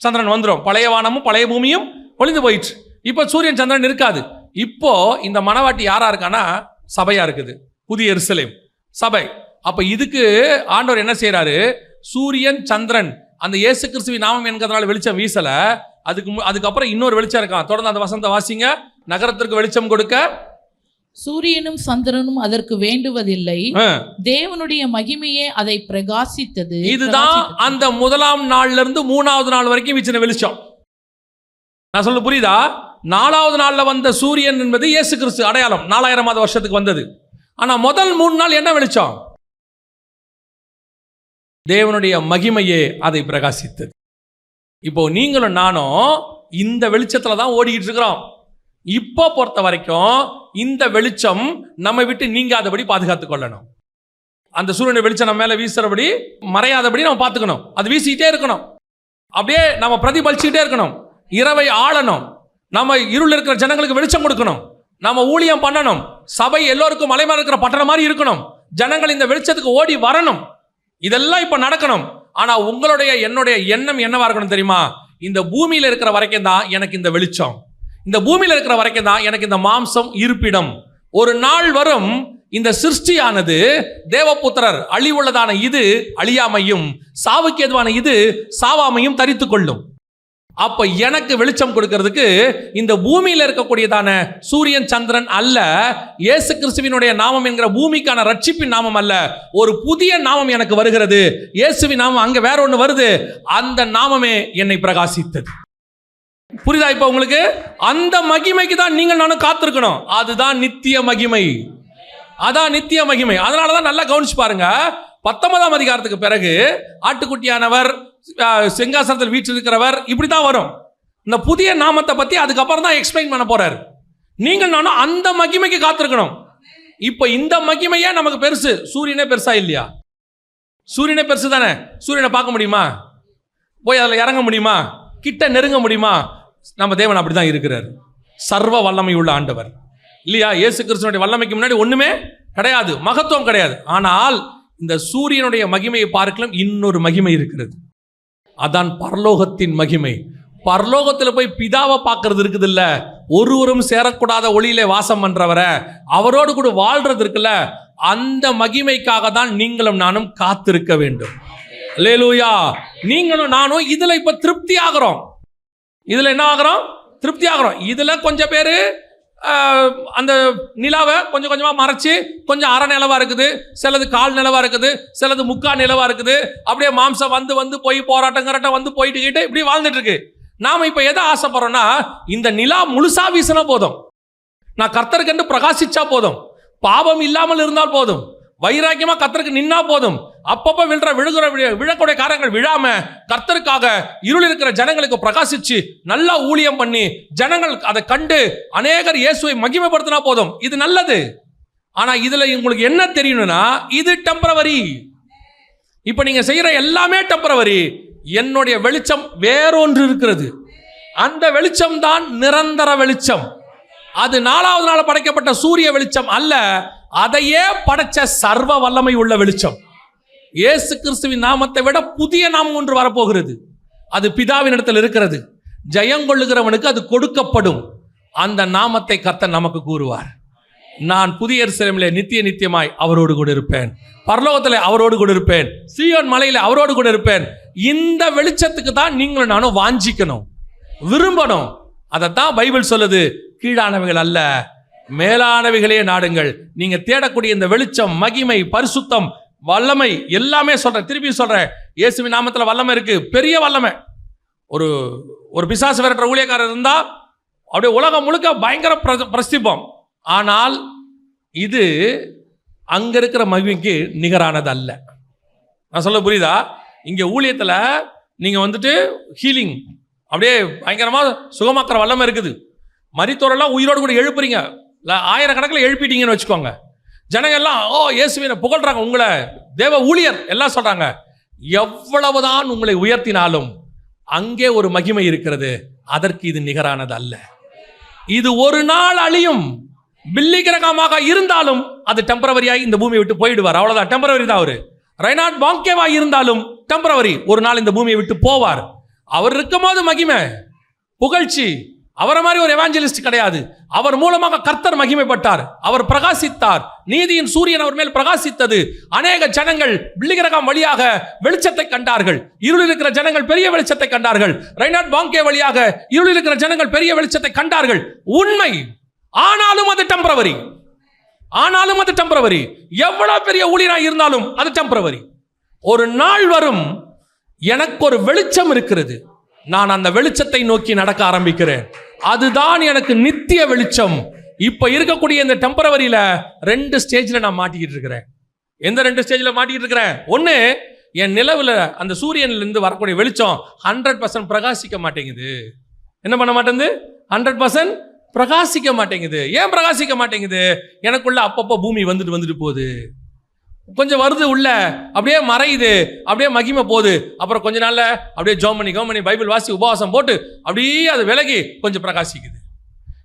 சந்திரன் வந்துடும். பழைய வானமும் பழைய பூமியும் ஒளிந்து போயிடுச்சு. இப்போ சூரியன் சந்திரன் இருக்காது. இப்போ இந்த மணவாட்டி யாரா இருக்கானா? சபையா இருக்குது, புதிய எருசலேம் சபை. அப்ப இதுக்கு ஆண்டவர் என்ன செய்யறாரு? சூரியன் சந்திரன் அந்த இயேசு கிறிஸ்துவின் நாமம் என்கிறதுனால வெளிச்சம் வீசல. அதுக்கப்புறம் இன்னொரு வெளிச்சம் இருக்கான். தொடர்ந்து அந்த வசனத்தை வாசிங்க. நகரத்திற்கு வெளிச்சம் கொடுக்க சூரியனும் சந்திரனும் அதற்கு வேண்டுவதில்லை, தேவனுடைய மகிமையே அதை பிரகாசித்தது. இதுதான் அந்த 1ஆம் நாள்ல இருந்து 3வது நாள் வரைக்கும் வீச்சின வெளிச்சம். நான் சொல்ல புரியுதா? 4வது நாள்ல வந்த சூரியன் என்பது இயேசு கிறிஸ்து அடையாளம், 4000வது வருஷத்துக்கு வந்தது. ஆனா முதல் 3 நாள் என்ன வெளிச்சம்? தேவனுடைய மகிமையே அதை பிரகாசித்தது. இப்போ நீங்களும் நானும் இந்த வெளிச்சத்துல தான் ஓடிக்கிட்டு இருக்கிறோம். இப்போ பொறுத்த வரைக்கும் இந்த வெளிச்சம் நம்ம விட்டு நீங்காதபடி பாதுகாத்துக் கொள்ளணும். அந்த சூரியனுடைய வெளிச்சம் நம்ம மேல வீசுறபடி மறையாதபடி நம்ம பார்த்துக்கணும். அது வீசிக்கிட்டே இருக்கணும், அப்படியே நம்ம பிரதிபலிச்சுக்கிட்டே இருக்கணும். இரவை ஆளணும், நம்ம இருள் இருக்கிற ஜனங்களுக்கு வெளிச்சம் கொடுக்கணும், நம்ம ஊழியம் பண்ணணும். சபை எல்லோருக்கும் மலை மேல இருக்கிற பட்டணம் மாதிரி இருக்கணும். ஜனங்கள் இந்த வெளிச்சத்துக்கு ஓடி வரணும். இதெல்லாம் இப்ப நடக்கணும். ஆனா உங்களுடைய என்னுடைய எண்ணம் என்னவா இருக்கணும் தெரியுமா? இந்த பூமியில இருக்கிற வரைக்கும் தான் எனக்கு இந்த வெளிச்சம், இந்த பூமியில இருக்கிற வரைக்கும் தான் எனக்கு இந்த மாம்சம் இருப்பிடம். ஒரு நாள் வரும் இந்த சிருஷ்டியானது தேவபுத்திரர் அழிவுள்ளதான இது அழியாமையும் சாவுக்கு எதுவான இது சாவாமையும் தரித்து கொள்ளும். அப்ப எனக்கு வெளிச்சம் கொடுக்கிறதுக்கு இந்த பூமியில இருக்கக்கூடியதான சூரியன் சந்திரன் அல்ல, இயேசு கிறிஸ்துவினுடைய நாமம் என்கிற பூமிக்கான ரட்சிப்பின் நாமம் அல்ல, ஒரு புதிய நாமம் எனக்கு வருகிறது. இயேசுவின் நாமம் அங்க வேற ஒன்று வருது. அந்த நாமமே என்னை பிரகாசித்தது. புரியுதா இப்போ உங்களுக்கு? அந்த மகிமைக்கு தான் நீங்கள் நானும் காத்திருக்கணும். அதுதான் நித்திய மகிமை. அதான் நித்திய மகிமை. அதனாலதான் நல்லா கவனிச்சு பாருங்க. 19ஆம் அதிகாரத்துக்கு பிறகு ஆட்டுக்குட்டியானவர், சிங்காசனத்தில் வீற்றிருக்கிறவர், இப்படிதான் வரும். இந்த புதிய நாமத்தை பத்தி அதுக்கப்புறம் தான் எக்ஸ்பிளைன் பண்ண போறாரு. நீங்கள் நானும் அந்த மகிமைக்கு காத்திருக்கணும். இப்ப இந்த மகிமையே நமக்கு பெருசு. சூரியனே பெருசா இல்லையா? சூரியனே பெருசு தானே. சூரியனை பார்க்க முடியுமா? போய் அதில் இறங்க முடியுமா? கிட்ட நெருங்க முடியுமா? நம்ம தேவன் அப்படிதான் இருக்கிறார். சர்வ வல்லமை உள்ள ஆண்டவர் இல்லையா? இயேசு கிறிஸ்துவினுடைய வல்லமைக்கு முன்னாடி ஒண்ணுமே கிடையாது, மகத்துவம் கிடையாது. ஆனால் இந்த சூரியனுடைய மகிமையை பார்க்கலாம் இன்னொரு மகிமை இருக்கிறது. அதான் பரலோகத்தின் மகிமை. பரலோகத்தில் போய் பிதாவை பார்க்கறது இருக்குது இல்ல, ஒருவரும் சேரக்கூடாத ஒளியிலே வாசம் பண்றவரை, அவரோடு கூட வாழ்றது இருக்குல்ல, அந்த மகிமைக்காக தான் நீங்களும் நானும் காத்திருக்க வேண்டும். அல்லேலூயா. நீங்களும் நானும் இதுல இப்ப திருப்தி ஆகிறோம். இதுல என்ன ஆகிறோம்? திருப்தி ஆகிறோம். இதுல கொஞ்சம் பேரு அந்த நிலாவை கொஞ்சம் கொஞ்சமா மறைச்சு, கொஞ்சம் அரை நிலவா இருக்குது, சிலது கால் நிலவா இருக்குது, சிலது முக்கா நிலவா இருக்குது. அப்படியே மாம்சம் வந்து வந்து போய் போராட்டம் வந்து போயிட்டு இப்படி வாழ்ந்துட்டு இருக்கு. நாம இப்ப எதை ஆசைப்படுறோம்னா, இந்த நிலா முழுசா வீசினா போதும், நான் கர்த்தருக்கு பிரகாசிச்சா போதும், பாவம் இல்லாமல் இருந்தால் போதும், வைராக்கியமா கர்த்தருக்கு நின்னா போதும், அப்பப்ப விழக்கூடிய காரியங்கள் விழாம கர்த்தருக்காக இருள் இருக்கிற ஜனங்களுக்கு பிரகாசிச்சு நல்லா ஊழியம் பண்ணி ஜனங்கள் அதை கண்டு அநேகர் இயேசுவை மகிமைப்படுத்தினா போதும். இது நல்லது. ஆனா இதுல உங்களுக்கு என்ன தெரியணும்னா, இது டெம்பரவரி. இப்ப நீங்க செய்யற எல்லாமே டெம்பரவரி. என்னுடைய வெளிச்சம் வேறொன்று இருக்கிறது. அந்த வெளிச்சம் தான் நிரந்தர வெளிச்சம். அது 4வது நாள் படைக்கப்பட்ட சூரிய வெளிச்சம் அல்ல, அதையே படைச்ச சர்வ வல்லமை உள்ள வெளிச்சம். இயேசு கிறிஸ்துவின் நாமத்தை விட புதிய நாமம் ஒன்று வரப்போகிறது. அது பிதாவின் இடத்தில் இருக்கிறது. ஜெயங்கொள்ளுகிறவனுக்கு அது கொடுக்கப்படும். அந்த நாமத்தை கர்த்தர் நமக்கு கூறுவார். நான் புதிய எருசலேமிலே நித்திய நித்தியமாய் அவரோடு கூட இருப்பேன், பரலோகத்தில் அவரோடு கூட இருப்பேன், சீயோன் மலையில அவரோடு கூட இருப்பேன். இந்த வெளிச்சத்துக்கு தான் நீங்களும் நானும் வாஞ்சிக்கணும், விரும்பணும். அதைத்தான் பைபிள் சொல்லுது, கீழானவைகள் அல்ல மேலானவைகளே நாடுங்கள். நீங்க தேடக்கூடிய இந்த வெளிச்சம், மகிமை, பரிசுத்தம், வல்லமை எல்லாமே சொல்றேன், திருப்பி சொல்றேன். இயேசுவின் நாமத்தில் வல்லமை இருக்கு, பெரிய வல்லமை. ஒரு பிசாசு விரட்டுற ஊழியக்காரர் இருந்தா அப்படியே உலகம் முழுக்க பயங்கர பிரஸ்திபம். ஆனால் இது அங்க இருக்கிற மகிமைக்கு நிகரானது அல்ல. நான் சொல்ல புரியுதா? இங்க ஊழியத்தில் நீங்க வந்துட்டு ஹீலிங் அப்படியே பயங்கரமா சுகமாக்குற வல்லமை இருக்குது. மரித்தோரெல்லாம் உயிரோடு கூட எழுப்புறீங்க, ஆயிரக்கணக்கில் எழுப்பிட்டீங்கன்னு வச்சுக்கோங்க. ஜனங்க எல்லாம் இயேசுவினை புகழ்றாங்க, உங்களை தேவ ஊழியர் எல்லாம் சொல்றாங்க. எவ்வளவுதான் உங்களை உயர்த்தினாலும் அங்கே ஒரு மகிமை இருக்கிறது, அதற்கு இது நிகரானது அல்ல. இது ஒரு நாள் அழியும். பில்லி கிரகமாக இருந்தாலும் அது டெம்பரவரியாய் இந்த பூமியை விட்டு போயிடுவார், அவ்வளவுதான். டெம்பரவரி தான். அவரு ரெய்னார்ட் பாங்கேவா இருந்தாலும் டெம்பரவரி, ஒரு நாள் இந்த பூமியை விட்டு போவார். அவர் இருக்கும்போது மகிமை, புகழ்ச்சி. அவரை மாதிரி ஒரு எவாஞ்சலிஸ்ட் கிடையாது. அவர் மூலமாக கர்த்தர் மகிமைப்பட்டார், அவர் பிரகாசித்தார், நீதியின் சூரியன் அவர் மேல் பிரகாசித்தது. அநேக ஜனங்கள் பில்லிகிரகம் வழியாக வெளிச்சத்தை கண்டார்கள். இருளில் இருக்கிற ஜனங்கள் பெரிய வெளிச்சத்தை கண்டார்கள். ரெய்னார்ட் பாங்கே வழியாக இருளில் இருக்கிற ஜனங்கள் பெரிய வெளிச்சத்தை கண்டார்கள். உண்மை. ஆனாலும் அது டெம்பரவரி. ஆனாலும் அது டெம்பரவரி. எவ்வளவு பெரிய ஊழியராக இருந்தாலும் அது டெம்பரவரி. ஒரு நாள் வரும், எனக்கு ஒரு வெளிச்சம் இருக்கிறது, நான் அந்த வெளிச்சத்தை நோக்கி நடக்க ஆரம்பிக்கிறேன். அதுதான் எனக்கு நித்திய வெளிச்சம். இப்ப இருக்கக்கூடிய இந்த டெம்பரவரியில 2 ஸ்டேஜ்ல நான் மாட்டிக்கிட்டு இருக்கிறேன். எந்த 2 ஸ்டேஜ்ல மாட்டிக்கிட்டு இருக்கிறேன்? ஒன்னு, என் நிலவுல அந்த சூரியன்ல இருந்து வரக்கூடிய வெளிச்சம் 100% பிரகாசிக்க மாட்டேங்குது. என்ன பண்ண மாட்டேங்குது? 100% பிரகாசிக்க மாட்டேங்குது. ஏன் பிரகாசிக்க மாட்டேங்குது? எனக்குள்ள அப்பப்போ பூமி வந்துட்டு போகுது, கொஞ்சம் வருது, உள்ள அப்படியே மறையுது, அப்படியே மகிமை போகுது. அப்புறம் கொஞ்ச நாள்ல அப்படியே ஜோமனி பைபிள் வாசி உபவாசம் போட்டு அப்படியே அது விலகி கொஞ்சம் பிரகாசிக்குது.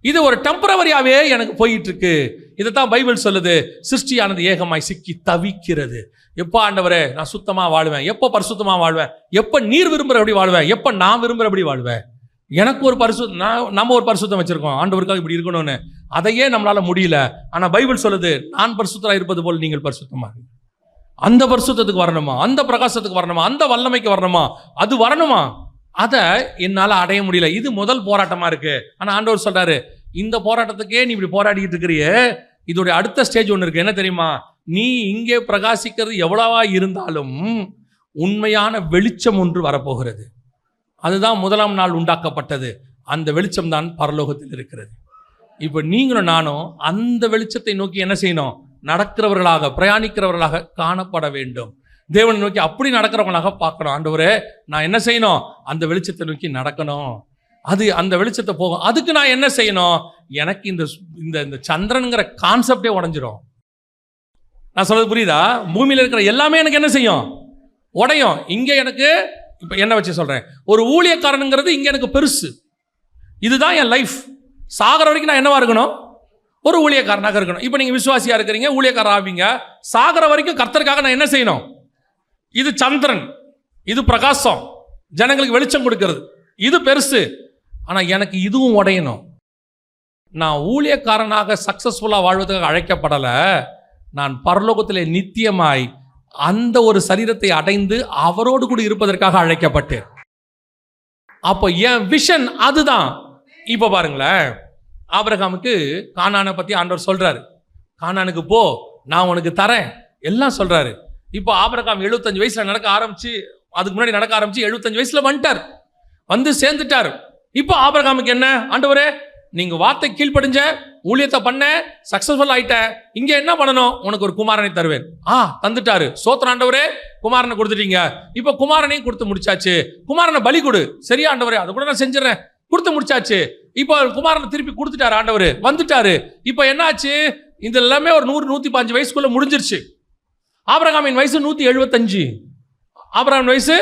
இது ஒரு டெம்பரவரியாவே எனக்கு போயிட்டு இருக்கு. இதைத்தான் பைபிள் சொல்லுது, சிருஷ்டியானது ஏகமாய் சிக்கி தவிக்கிறது. எப்போ ஆண்டவரே நான் சுத்தமா வாழ்வேன், எப்போ பரிசுத்தமா வாழ்வேன், எப்போ நீர் விரும்புறபடி வாழ்வேன், எப்போ நான் விரும்புறபடி வாழ்வேன். எனக்கு ஒரு நம்ம ஒரு பரிசுத்தம் வச்சிருக்கோம், ஆண்டவருக்காக இப்படி இருக்கணும்னு. அதையே நம்மளால முடியல. ஆனா பைபிள் சொல்லுது, நான் பரிசுத்தரா இருப்பது போல் நீங்கள் பரிசுத்தமா. அந்த பரிசுத்தத்துக்கு வரணுமா, அந்த பிரகாசத்துக்கு வரணுமா, அந்த வல்லமைக்கு வரணுமா, அது வரணுமா, அதை என்னால அடைய முடியல. இது முதல் போராட்டமா இருக்கு. ஆனா ஆண்டவர் சொல்றாரு, இந்த போராட்டத்துக்கே நீ இப்படி போராடிக்கிட்டு இருக்கிறியே, இதோடைய அடுத்த ஸ்டேஜ் ஒன்று இருக்கு. என்ன தெரியுமா? நீ இங்கே பிரகாசிக்கிறது எவ்வளவா இருந்தாலும் உண்மையான வெளிச்சம் ஒன்று வரப்போகிறது. அதுதான் முதலாம் நாள் உண்டாக்கப்பட்டது. அந்த வெளிச்சம் தான் பரலோகத்தில் இருக்கிறது. இப்போ நீங்களும் நானும் அந்த வெளிச்சத்தை நோக்கி என்ன செய்யணும்? நடக்கிறவர்களாக, பிரயாணிக்கிறவர்களாக காணப்பட வேண்டும். தேவனை நோக்கி அப்படி நடக்கிறவங்களாக பார்க்கணும். ஆண்டவரே, நான் என்ன செய்யணும்? அந்த வெளிச்சத்தை நோக்கி நடக்கணும். அது அந்த வெளிச்சத்தை போகும். அதுக்கு நான் என்ன செய்யணும்? எனக்கு இந்த இந்த சந்திரனுங்கிற கான்செப்டே உடைஞ்சிரும். நான் சொல்றது புரியுதா? பூமியில் இருக்கிற எல்லாமே எனக்கு என்ன செய்யும்? உடையும். இங்கே எனக்கு இப்போ என்ன வச்சு சொல்கிறேன், ஒரு ஊழியக்காரனுங்கிறது இங்கே எனக்கு பெருசு. இதுதான் என் லைஃப். சாகிற வரைக்கும் நான் என்னவா இருக்கணும்? ஒரு ஊழியக்காரனாக இருக்கணும். இப்போ நீங்கள் விசுவாசியாக இருக்கிறீங்க, ஊழியக்காரர் ஆவீங்க. சாகிற வரைக்கும் கர்த்தருக்காக நான் என்ன செய்யணும்? இது சந்திரன், இது பிரகாசம், ஜனங்களுக்கு வெளிச்சம் கொடுக்கிறது, இது பெருசு. ஆனால் எனக்கு இதுவும் உடையணும். நான் ஊழியக்காரனாக சக்சஸ்ஃபுல்லாக வாழ்வதற்காக அழைக்கப்படலை. நான் பரலோகத்திலே நித்தியமாய் அந்த ஒரு சரீரத்தை அடைந்து அவரோடு கூட இருப்பதற்காக அழைக்கப்பட்டேன். அப்போ என் விஷன் அதுதான். இப்போ பாருங்களேன், ஆபிரகாமுக்கு கானானை பற்றி ஆண்டவர் சொல்றாரு. கானானுக்கு போ, நான் உனக்கு தரேன் எல்லாம் சொல்றாரு. இப்போ ஆபிரகாம் 75 வயசுல நடக்க ஆரம்பிச்சு, அதுக்கு முன்னாடி நடக்க ஆரம்பிச்சு 75 வயசுல வந்துட்டார், வந்து சேர்ந்துட்டார். இப்போ ஆபிரகாமுக்கு என்ன? ஆண்டவரே, நீங்க வார்த்தை கீழ்ப்படிஞ்ச, ஊழியத்தை பண்ண, சக்சஸ்ஃபுல் ஆயிட்ட, இங்க என்ன பண்ணணும்? உனக்கு ஒரு குமாரனை தருவேன். தந்துட்டாரு. சோத்திரம் ஆண்டவரே, குமாரனை கொடுத்துட்டீங்க. இப்போ குமாரனையும் கொடுத்து முடிச்சாச்சு. குமாரனை பலி கொடு. சரியா ஆண்டவரே, அதை கூட நான் செஞ்சிடறேன். கொடுத்து முடிச்சாச்சு. இப்போ குமாரனை திருப்பி கொடுத்துட்டாரு ஆண்டவர், வந்துட்டாரு. இப்போ என்னாச்சு? இது எல்லாமே ஒரு 100-105 வயசுக்குள்ள முடிஞ்சிருச்சு. ஆபிரகாமின் வயசு 175, ஆபிரகாமின் வயசு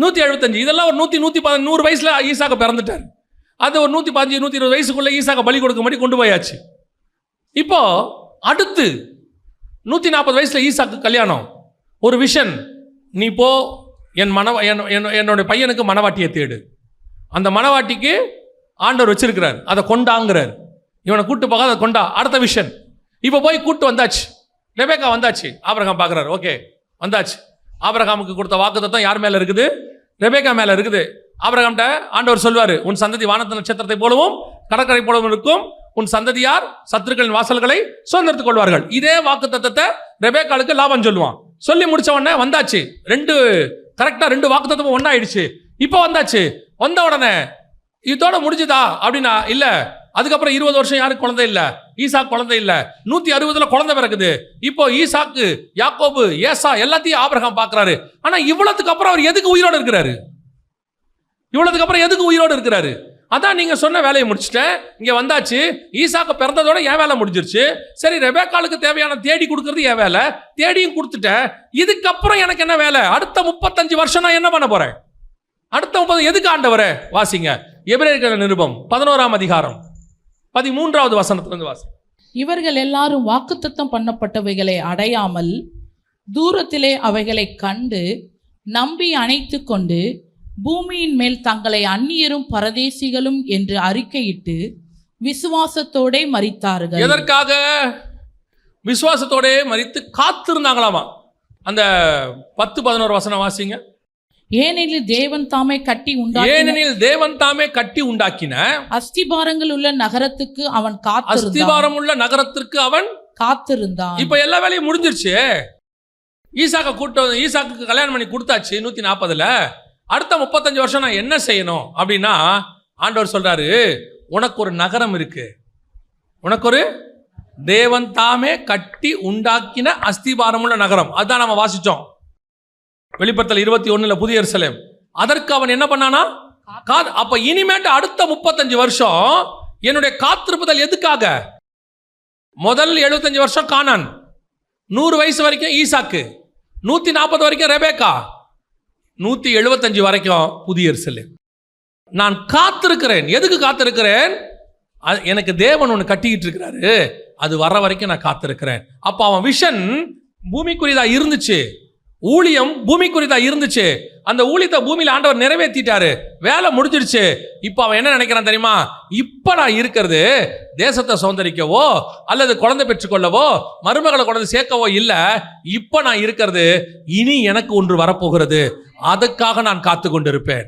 175. இதெல்லாம் ஒரு 100 வயசுல ஈசாக்க பிறந்துட்டார். அது ஒரு 115-120 வயசுக்குள்ள ஈசாக்க பலி கொடுக்க மாதிரி கொண்டு போயாச்சு. இப்போ அடுத்து 140 வயசுல ஈசாக்கு கல்யாணம். ஒரு விஷன், நீ போ, என்னோட பையனுக்கு மனவாட்டியை தேடு. அந்த மனவாட்டிக்கு ஆண்டவர் வச்சிருக்கிறார், அதை கொண்டாங்கிறார். இவனை கூட்டு போக அதை கொண்டா. அடுத்த விஷன், இப்போ போய் கூட்டு வந்தாச்சு. ரெபேக்கா வந்தாச்சு. ஆபிரகாம் பார்க்குறாரு, ஓகே வந்தாச்சு. ஆபிரகாமுக்கு கொடுத்த வாக்குத்தத்தம் யார் மேலே இருக்குது? ரெபேக்கா மேலே இருக்குது. ஆபிரகாம்கிட்ட ஆண்டவர் சொல்வார், உன் சந்ததி வானத்து நட்சத்திரத்தை போலவும் கடற்கரை போலவும் இருக்கும், உன் சந்ததியார் சத்துருக்களின் வாசல்களை சுதந்திரத்துக் கொள்வார்கள். இதே வாக்குத்தத்தத்தை ரெபேக்காளுக்கு லாபம் சொல்லுவான். சொல்லி முடிச்ச உடனே வந்தாச்சு. கரெக்டாக 2 வாக்குத்தத்தமும் ஒன்றாயிடுச்சு. இப்போ வந்தாச்சு. வந்த உடனே இதோட முடிஞ்சுதா அப்படின்னா இல்லை. அதுக்கப்புறம் 20 வருஷம் யாருக்கு குழந்தை இல்லை? ஈசாக்கு குழந்தை இல்லை. 160 குழந்தை பிறகுது. இப்போ ஈசாக்கு, யாக்கோபு, ஏசா எல்லாத்தையும் ஆபிரகாம் பார்க்குறாரு. ஆனால் இவ்வளவுக்கு அப்புறம் அவர் எதுக்கு உயிரோடு இருக்கிறாரு? இவ்வளவுக்கு அப்புறம் எதுக்கு உயிரோடு இருக்கிறாரு? அதான் நீங்க சொன்ன வேலையை முடிச்சுட்டேன், இங்க வந்தாச்சு. ஈசாக்கு பிறந்ததோட என் வேலை முடிஞ்சிருச்சு. சரி, ரெபேக்காளுக்கு தேவையான தேடி கொடுக்கறது என் வேலை, தேடியும் கொடுத்துட்டேன். இதுக்கப்புறம் எனக்கு என்ன வேலை? அடுத்த 35 வருஷம் நான் என்ன பண்ண போறேன்? அடுத்த 30 எதுக்கு ஆண்டவரே? வாசிங்க எபிரேயர் நிருபம் 11ஆம் அதிகாரம் 13வது வசனத்திலிருந்து வாசி. இவர்கள் எல்லாரும் வாக்குத்தத்தம் பண்ணப்பட்டவைகளை அடையாமல் தூரத்திலே அவைகளை கண்டு நம்பி அணைத்து கொண்டு பூமியின் மேல் தங்களை அந்நியரும் பரதேசிகளும் என்று அறிக்கையிட்டு விசுவாசத்தோடே மரித்தார்கள். எதற்காக? விசுவாசத்தோடே மரித்து காத்திருந்தாங்களாமா. அந்த 10-11 வசனம் வாசிங்க. ஏனெனில் தேவன் தாமே கட்டி உண்டாக்கின அஸ்திபாரங்கள் உள்ள நகரத்துக்கு அவன் காத்திருந்தான். இப்ப எல்லா வேலையும் முடிஞ்சிருச்சு. ஈசாக்கு கல்யாணம் பண்ணி கொடுத்தாச்சு 140ல. அடுத்த 35 வருஷம் நான் என்ன செய்யணும் அப்படின்னா, ஆண்டவர் சொல்றாரு, உனக்கு ஒரு நகரம் இருக்கு. உனக்கு ஒரு தேவன் தாமே கட்டி உண்டாக்கின அஸ்திபாரம் உள்ள நகரம். அதுதான் நம்ம வாசிச்சோம் வெளிப்படுத்தல் 21ல புதிய எருசலேம். அதற்கு அவன் என்ன பண்ணானா? அப்ப இனிமேட்டு அடுத்த 35 வருஷம் என்னுடைய காத்திருப்புதல் எதுக்காக? முதல் 75 வருஷம் கானான், 100 வயசு வரைக்கும் ஈசாக்கு, 140 வரைக்கும் ரெபேக்கா, 175 வரைக்கும் புதிய எருசலேம். நான் காத்திருக்கிறேன். எதுக்கு காத்திருக்கிறேன்? எனக்கு தேவன் ஒன்று கட்டிக்கிட்டு இருக்கிறாரு, அது வர வரைக்கும் நான் காத்திருக்கிறேன். அப்போ அவன் விஷன் பூமிக்குரியதா இருந்துச்சு, ஊழியம் பூமிக்குரியதா இருந்துச்சு. அந்த ஊழியத்தை பூமியில் ஆண்டவர் நிறைவேற்றிட்டாரு, வேலை முடிஞ்சிருச்சு. இப்போ அவன் என்ன நினைக்கிறான் தெரியுமா? இப்போ நான் இருக்கிறது தேசத்தை சுதந்திரிக்கவோ அல்லது குழந்தை பெற்றுக்கொள்ளவோ மருமகளை குழந்தை சேர்க்கவோ இல்லை. இப்போ நான் இருக்கிறது இனி எனக்கு ஒன்று வரப்போகிறது, அதுக்காக நான் காத்து கொண்டிருப்பேன்.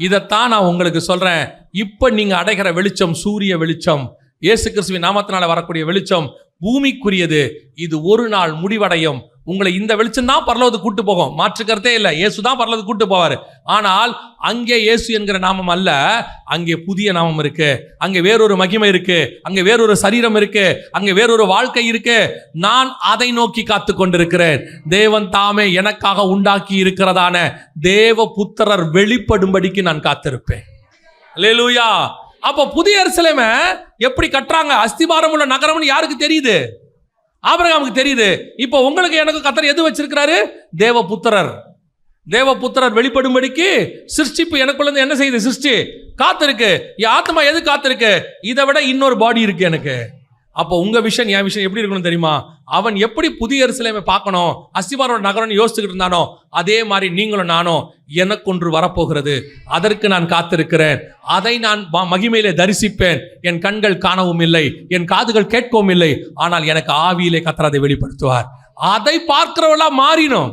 இதைத்தான் நான் உங்களுக்கு சொல்றேன். இப்போ நீங்க அடைகிற வெளிச்சம் சூரிய வெளிச்சம், இயேசு கிறிஸ்துவின் நாமத்தினால வரக்கூடிய வெளிச்சம் பூமிக்குரியது. இது ஒரு நாள் முடிவடையும். உங்களை இந்த வெளிச்சம் தான் பரலோகத்துக்கு கூட்டு போகும், மாற்றுக்கிறதே இல்லை. இயேசு தான் பரலோகத்துக்கு கூட்டு போவார். ஆனால் அங்கே இயேசு என்கிற நாமம் அல்ல, அங்கே புதிய நாமம் இருக்கு, அங்கே வேறொரு மகிமை இருக்கு, அங்கே வேறொரு சரீரம் இருக்கு, அங்கே வேறொரு வாழ்க்கை இருக்கு. நான் அதை நோக்கி காத்து கொண்டிருக்கிறேன். தேவன் தாமே எனக்காக உண்டாக்கி இருக்கிறதான தேவ புத்திரர் வெளிப்படும்படிக்கு நான் காத்திருப்பேன். அல்லேலூயா. அப்போ புதிய எருசலேமை எப்படி கட்டுறாங்க? அஸ்திபாரம் உள்ள நகரம்னு யாருக்கு தெரியுது? ஆபிரகாமுக்கு தெரியுது. இப்போ உங்களுக்கு எனக்கு கர்த்தர் எது வச்சிருக்கிறாரு? தேவபுத்திரர். தேவபுத்திரர் வெளிப்படும்படிக்கு சிருஷ்டிப்பு எனக்குள்ள இருந்து என்ன செய்யுது? சிருஷ்டி காத்திருக்கு. என் ஆத்மா எது காத்திருக்கு? இதை விட இன்னொரு பாடி இருக்கு எனக்கு. அப்போ உங்க விஷன் என் விஷன் எப்படி இருக்கணும் தெரியுமா? அவன் எப்படி புதிய எருசலேமை பார்க்கணும், அஸ்திபாரோட நகரம்னு யோசிச்சுக்கிட்டு இருந்தானோ, அதே மாதிரி நீங்களும் நானும் எனக்கொன்று வரப்போகிறது, அதற்கு நான் காத்திருக்கிறேன், அதை நான் மகிமையிலே தரிசிப்பேன். என் கண்கள் காணவும் இல்லை, என் காதுகள் கேட்கவும் இல்லை, ஆனால் எனக்கு ஆவியிலே கர்த்தர் அதை வெளிப்படுத்துவார். அதை பார்க்கிறவளா மாறினோம்,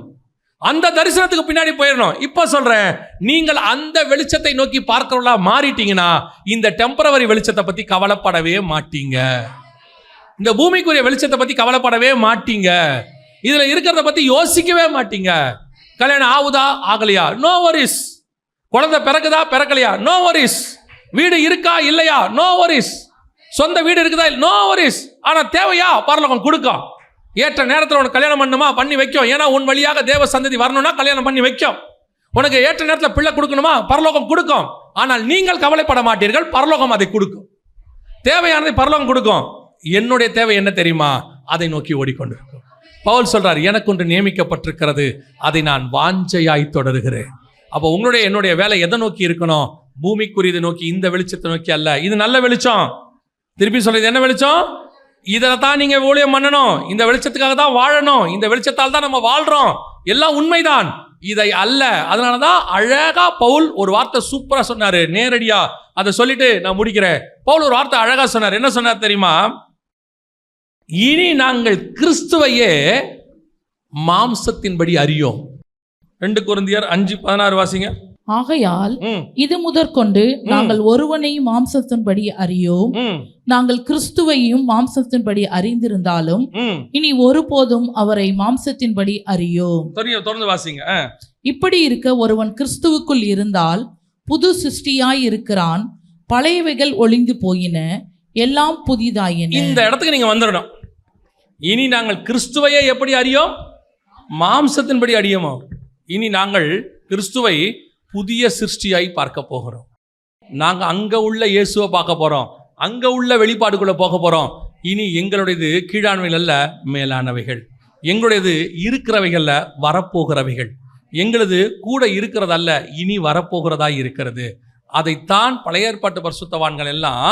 அந்த தரிசனத்துக்கு பின்னாடி போயிடணும். இப்ப சொல்றேன், நீங்கள் அந்த வெளிச்சத்தை நோக்கி பார்க்கிறவளா மாறிட்டீங்கன்னா இந்த டெம்பரவரி வெளிச்சத்தை பத்தி கவலைப்படவே மாட்டீங்க. இந்த பூமிக்குரிய வெளிச்சத்தை பத்தி கவலைப்படவே மாட்டீங்க. இதுல இருக்கிறத பத்தி யோசிக்கவே மாட்டீங்க. கல்யாணம் ஆகுதா ஆகலையா, நோ வரிஸ். குழந்தை பிறகுதா பிறக்கலையா, நோ வரிஸ். வீடு இருக்கா இல்லையா, நோ வரிஸ். சொந்த வீடு இருக்குதா, நோ வரிஸ். ஆனா தேவையா, பரலோகம் கொடுக்கும். ஏற்ற நேரத்தில் உனக்கு கல்யாணம் பண்ணுமா, பண்ணி வைக்கும். ஏன்னா உன் வழியாக தேவ சந்ததி வரணும்னா கல்யாணம் பண்ணி வைக்கும். உனக்கு ஏற்ற நேரத்தில் பிள்ளை கொடுக்கணுமா, பரலோகம் கொடுக்கும். ஆனால் நீங்கள் கவலைப்பட மாட்டீர்கள், பரலோகம் அதை கொடுக்கும். தேவையானதை பரலோகம் கொடுக்கும். என்னுடைய தேவை என்ன தெரியுமா? அதை நோக்கி ஓடிக்கொண்டிருக்கும். பவுல் சொல்றார், எனக்கு ஒன்று நியமிக்கப்பட்டிருக்கிறது, அதை நான் வாஞ்சையாய் தொடருகிறேன். அப்போ உங்களுடைய என்னுடைய வேலை எதை நோக்கி இருக்கணும்? பூமிக்குரியதை நோக்கி, இந்த வெளிச்சத்தை நோக்கி அல்ல. இது நல்ல வெளிச்சம். திருப்பி சொல்றது என்ன வெளிச்சம்? இதில் தான் நீங்க ஊழியம் பண்ணணும், இந்த வெளிச்சத்துக்காக தான் வாழணும், இந்த வெளிச்சத்தால் தான் நம்ம வாழ்றோம், எல்லாம் உண்மைதான். இதை அல்ல. அதனாலதான் அழகா பவுல் ஒரு வார்த்தை சூப்பரா சொன்னாரு, நேரடியா. அதை சொல்லிட்டு நான் முடிக்கிறேன். பவுல் ஒரு வார்த்தை அழகா சொன்னார். என்ன சொன்னார் தெரியுமா? இனி நாங்கள் கிறிஸ்துவையே மாம்சத்தின்படி அறியோம். 2 கொரிந்தியர் 5:16 வாசிங்க. ஆகையால் இது முதற்கொண்டு நாங்கள் ஒருவனையும் மாம்சத்தின்படி அறியோம், நாங்கள் கிறிஸ்துவையும் மாம்சத்தின்படி அறிந்திருந்தாலும் இனி ஒருபோதும் அவரை மாம்சத்தின்படி அறியோம். தொடர்ந்து வாசிங்க. இப்படி இருக்க ஒருவன் கிறிஸ்துவுக்குள் இருந்தால் புது சிருஷ்டியாய் இருக்கிறான், பழையவைகள் ஒளிந்து போயின, எல்லாம் புதிதாயின. இந்த இடத்துக்கு நீங்க வந்துடணும். இனி நாங்கள் கிறிஸ்துவையே எப்படி அறியோம்? மாம்சத்தின்படி அறியோமோ. இனி நாங்கள் கிறிஸ்துவை புதிய சிருஷ்டியாய் பார்க்க போகிறோம். நாங்க அங்க உள்ள இயேசுவை பார்க்க போறோம், அங்க உள்ள வெளிப்பாடுக்குள்ள போக போறோம். இனி எங்களுடையது கீழானவைகள் அல்ல, மேலானவைகள். எங்களுடையது இருக்கிறவைகள்ல வரப்போகிறவைகள். எங்களது கூட இருக்கிறதல்ல, இனி வரப்போகிறதா இருக்கிறது. அதைத்தான் பழைய ஏற்பாட்டு பரிசுத்தவான்கள் எல்லாம்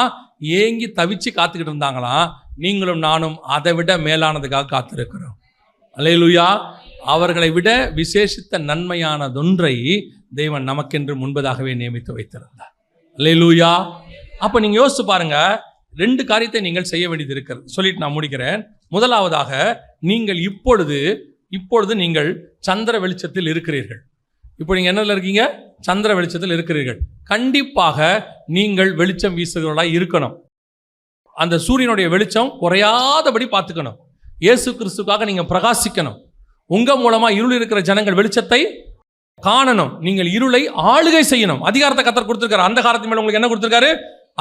ஏங்கி தவிச்சு காத்துக்கிட்டு இருந்தாங்களாம். நீங்களும் நானும் அதை விட மேலானதுக்காக காத்திருக்கிறோம். அல்லேலூயா. அவர்களை விட விசேஷித்த நன்மையானதொன்றை தேவன் நமக்கென்று முன்பதாகவே நியமித்து வைத்திருந்தார். அல்லேலூயா. அப்ப நீங்க யோசிச்சு பாருங்க, 2 காரியத்தை நீங்கள் செய்ய வேண்டியது இருக்கிறது. சொல்லிட்டு நான் முடிக்கிறேன். முதலாவதாக, நீங்கள் இப்பொழுது நீங்கள் சந்திர வெளிச்சத்தில் இருக்கிறீர்கள். இப்போ நீங்க என்னல இருக்கீங்க? சந்திர வெளிச்சத்தில் இருக்கிறீர்கள். கண்டிப்பாக நீங்கள் வெளிச்சம் வீசுகிறவர்களாக இருக்கணும். அந்த சூரியனுடைய வெளிச்சம் குறையாதபடி பார்த்துக்கணும். இயேசு கிறிஸ்துக்காக நீங்க பிரகாசிக்கணும். உங்க மூலமா இருள் இருக்கிற ஜனங்கள் வெளிச்சத்தை காணணும். நீங்கள் இருளை ஆளுகை செய்யணும். அதிகாரத்தை கர்த்தர் கொடுத்திருக்காரு. அந்த காரத்தின் மேல உங்களுக்கு என்ன கொடுத்திருக்காரு?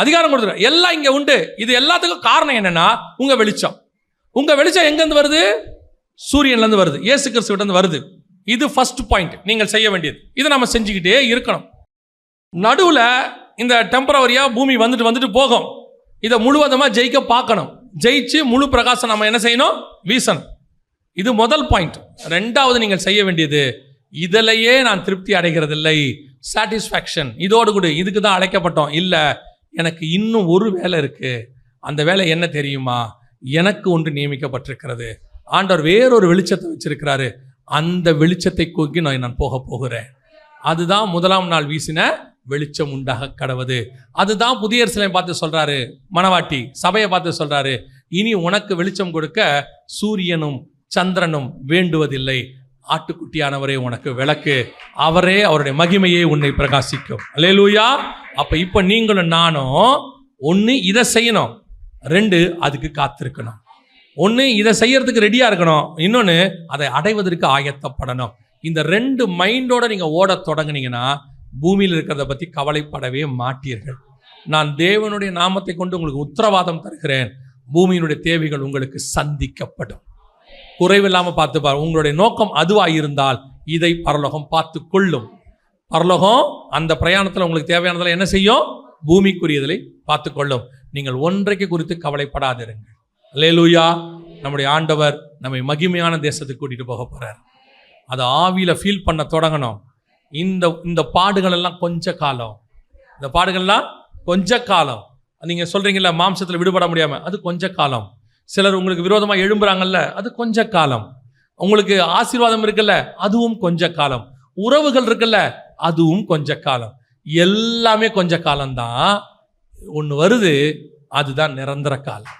அதிகாரம் கொடுத்திருக்காரு. எல்லாம் இங்க உண்டு. இது எல்லாத்துக்கும் காரணம் என்னன்னா உங்க வெளிச்சம். உங்க வெளிச்சம் எங்கிருந்து வருது? சூரியன்ல இருந்து வருது, இயேசு கிறிஸ்துவிட்ட இருந்து வருது. இது ஃபர்ஸ்ட் பாயிண்ட் நீங்கள் செய்ய வேண்டியது. இதை நம்ம செஞ்சுக்கிட்டே இருக்கணும். நடுவில் இந்த டெம்பரவரியா பூமி வந்துட்டு போகும். இதை முழுவதுமாக ஜெயிக்க பார்க்கணும். ஜெயிச்சு முழு பிரகாசம் நம்ம என்ன செய்யணும்? வீசணும். இது முதல் பாயிண்ட். 2வது நீங்கள் செய்ய வேண்டியது, இதிலேயே நான் திருப்தி அடைகிறதில்லை, சாட்டிஸ்ஃபேக்ஷன் இதோடு கூட இதுக்கு தான் அழைக்கப்பட்டோம், இல்லை எனக்கு இன்னும் ஒரு வேலை இருக்கு. அந்த வேலை என்ன தெரியுமா? எனக்கு ஒன்று நியமிக்கப்பட்டிருக்கிறது. ஆண்டவர் வேறொரு வெளிச்சத்தை வச்சிருக்கிறாரு. அந்த வெளிச்சத்தை நோக்கி நான் போக போகிறேன். அதுதான் முதலாம் நாள் வீசின வெளிச்சம் உண்டாக கடவுது. அதுதான் புதிய எருசலேமை பார்த்து சொல்றாரு, மணவாட்டி சபையை பார்த்து சொல்றாரு, இனி உனக்கு வெளிச்சம் கொடுக்க சூரியனும் சந்திரனும் வேண்டுவதில்லை, ஆட்டுக்குட்டியானவரே உனக்கு விளக்கு, அவரே அவருடைய மகிமையே உன்னை பிரகாசிக்கும். அல்லேலூயா. அப்ப இப்ப நீங்களும் நானும் 1 இதை செய்யணும், 2 அதுக்கு காத்திருக்கணும். ஒன்று இதை செய்யறதுக்கு ரெடியாக இருக்கணும், இன்னொன்று அதை அடைவதற்கு ஆயத்தப்படணும். இந்த 2 மைண்டோட நீங்கள் ஓட தொடங்குனீங்கன்னா பூமியில் இருக்கிறத பற்றி கவலைப்படவே மாட்டீர்கள். நான் தேவனுடைய நாமத்தை கொண்டு உங்களுக்கு உத்தரவாதம் தருகிறேன், பூமியினுடைய தேவைகள் உங்களுக்கு சந்திக்கப்படும். குறைவில்லாமல் பார்த்துப்பார். உங்களுடைய நோக்கம் அதுவாக இருந்தால் இதை பரலோகம் பார்த்து கொள்ளும். பரலோகம் அந்த பிரயாணத்தில் உங்களுக்கு தேவையானதில் என்ன செய்யும்? பூமிக்குரியதிலை பார்த்து கொள்ளும். நீங்கள் ஒன்றைக்கு குறித்து கவலைப்படாதிருங்கள். அல்லேலூயா. நம்முடைய ஆண்டவர் நம்மை மகிமையான தேசத்துக்கு கூட்டிட்டு போக போறார். அதை ஆவியில ஃபீல் பண்ண தொடங்கணும். இந்த பாடுகள் எல்லாம் கொஞ்ச காலம். இந்த பாடுகள்லாம் கொஞ்ச காலம். நீங்க சொல்றீங்கல்ல மாம்சத்தில் விடுபட முடியாம, அது கொஞ்ச காலம். சிலர் உங்களுக்கு விரோதமா எழும்புறாங்கல்ல, அது கொஞ்ச காலம். உங்களுக்கு ஆசீர்வாதம் இருக்குல்ல, அதுவும் கொஞ்ச காலம். உறவுகள் இருக்குல்ல, அதுவும் கொஞ்ச காலம். எல்லாமே கொஞ்ச காலம்தான். ஒன்று வருது, அதுதான் நிரந்தர காலம்.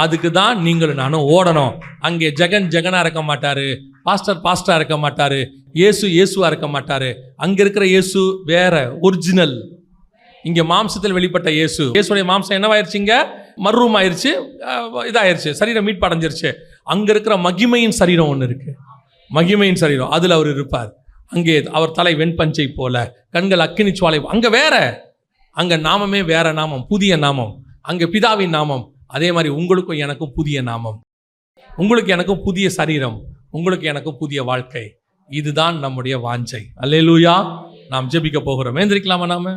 அதுக்கு தான் நீங்களும் நானும் ஓடணும். அங்கே ஜெகனா இருக்க மாட்டாரு, பாஸ்டரா இருக்க மாட்டாரு, இயேசுவா இருக்க மாட்டாரு. அங்க இருக்கிற இயேசு வேற, ஒரிஜினல். இங்க மாம்சத்தில் வெளிப்பட்ட இயேசுடைய மாம்சம் என்னவாயிருச்சுங்க? மர்ரூம் ஆயிருச்சு, இதாயிருச்சு, சரீரம் மீட்பு அடைஞ்சிருச்சு. அங்க இருக்கிற மகிமையின் சரீரம் ஒன்று இருக்கு, மகிமையின் சரீரம். அதுல அவர் இருப்பார். அங்கே அவர் தலை வெண்பஞ்சை போல, கண்கள் அக்கினி சுவாலை. அங்க வேற, அங்க நாமமே வேற நாமம், புதிய நாமம். அங்க பிதாவின் நாமம். அதே மாதிரி உங்களுக்கும் எனக்கும் புதிய நாமம், உங்களுக்கு எனக்கும் புதிய சரீரம், உங்களுக்கு எனக்கும் புதிய வாழ்க்கை. இதுதான் நம்முடைய வாஞ்சை. அல்லேலூயா. நாம் ஜெபிக்க போகிறோம். ஏந்திரிக்கலாமா நாம?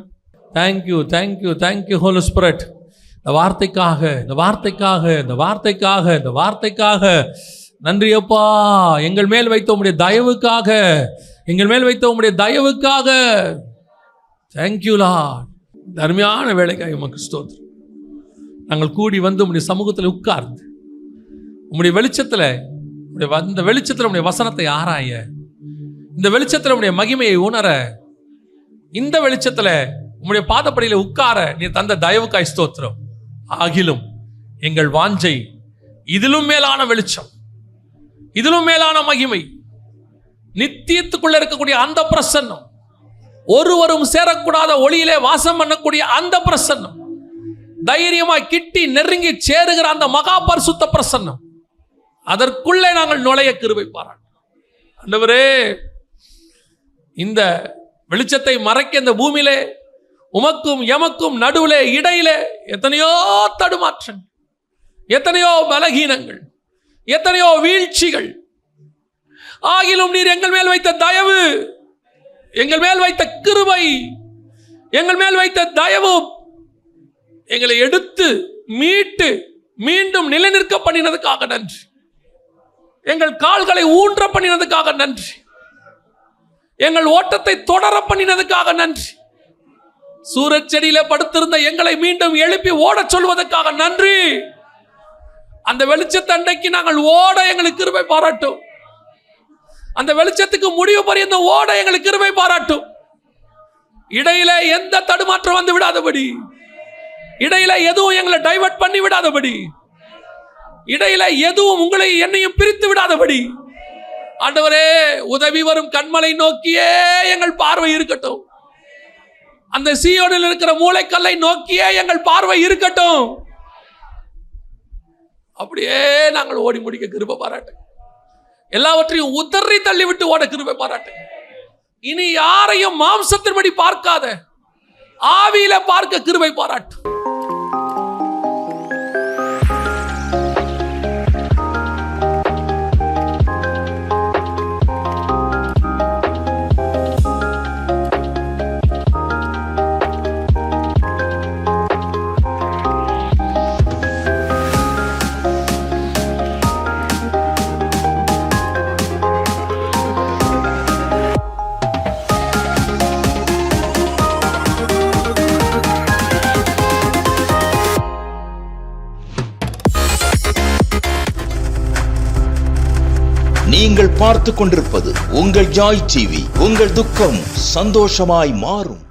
Thank you, thank you, thank you Holy Spirit. இந்த வார்த்தைக்காக, இந்த வார்த்தைக்காக, இந்த வார்த்தைக்காக, இந்த வார்த்தைக்காக நன்றி அப்பா. எங்கள் மேல் வைத்த உம்முடைய தயவுக்காக, எங்கள் மேல் வைத்த உம்முடைய தயவுக்காக தேங்க்யூ லார்ட். அருமையான வேலைக்காக உமக்கு ஸ்தோத்திரம். நாங்கள் கூடி வந்து உம்முடைய சமூகத்தில் உட்கார்ந்து உம்முடைய வெளிச்சத்தில், இந்த வெளிச்சத்தில் உம்முடைய வசனத்தை ஆராய, இந்த வெளிச்சத்தில் உம்முடைய மகிமையை உணர, இந்த வெளிச்சத்தில் உம்முடைய பாதப்படியில் உட்கார நீ தந்த தயவுக்காய் ஸ்தோத்திரம். ஆகிலும் எங்கள் வாஞ்சை இதிலும் மேலான வெளிச்சம், இதிலும் மேலான மகிமை, நித்தியத்துக்குள்ள இருக்கக்கூடிய அந்த பிரசன்னம், ஒருவரும் சேரக்கூடாத ஒளியிலே வாசம் பண்ணக்கூடிய அந்த பிரசன்னம், தைரியமாய் கிட்டி நெருங்கி சேருகிற அந்த மகா பரிசுத்த பிரசன்னம், அதற்குள்ளே நாங்கள் நுழைய கிருபை பாராட்டு. ஆண்டவரே, இந்த வெளிச்சத்தை மறைக்க இந்த பூமியிலே உமக்கும் எமக்கும் நடுவிலே இடையிலே எத்தனையோ தடுமாற்றங்கள், எத்தனையோ பலகீனங்கள், எத்தனையோ வீழ்ச்சிகள். ஆகிலும் நீர் எங்கள் மேல் வைத்த தயவு, எங்கள் மேல் வைத்த கிருபை, எங்கள் மேல் வைத்த தயவு எங்களை எடுத்து மீட்டு மீண்டும் நிலைநிற்க பண்ணினதுக்காக நன்றி. எங்கள் கால்களை ஊன்ற பண்ணினதுக்காக நன்றி. எங்கள் ஓட்டத்தை தொடர பண்ணினதுக்காக நன்றி. சூரச்செடியில படுத்திருந்த எங்களை மீண்டும் எழுப்பி ஓட சொல்வதற்காக நன்றி. அந்த வெளிச்சத்தண்டைக்கு நாங்கள் ஓட எங்களுக்கு கிருபை பாராட்டும். அந்த வெளிச்சத்துக்கு முடிவு பரியந்த ஓட எங்களுக்கு கிருபை பாராட்டும். இடையில எந்த தடுமாற்றம் வந்து விடாதபடி, இடையில எதுவும் எங்களை டைவர்ட் பண்ணி விடாதபடி, இடையில எதுவும் உங்களை என்னையும் பிரித்து விடாதபடி, ஆண்டவரே உதவி வரும் கண்மலை நோக்கியே எங்கள் பார்வை இருக்கட்டும். அந்த சீயோனில் இருக்கிற மூளைக்கல்லை நோக்கியே எங்கள் பார்வை இருக்கட்டும். அப்படியே நாங்கள் ஓடி முடிக்க கிருபை பாராட்டு. எல்லாவற்றையும் உதறி தள்ளிவிட்டு ஓட கிருபை பாராட்டு. இனி யாரையும் மாம்சத்தின்படி பார்க்காத, ஆவியில பார்க்க கிருபை பாராட்டு. நீங்கள் பார்த்துக் கொண்டிருப்பது உங்கள் ஜாய் டிவி. உங்கள் துக்கம் சந்தோஷமாய் மாறும்.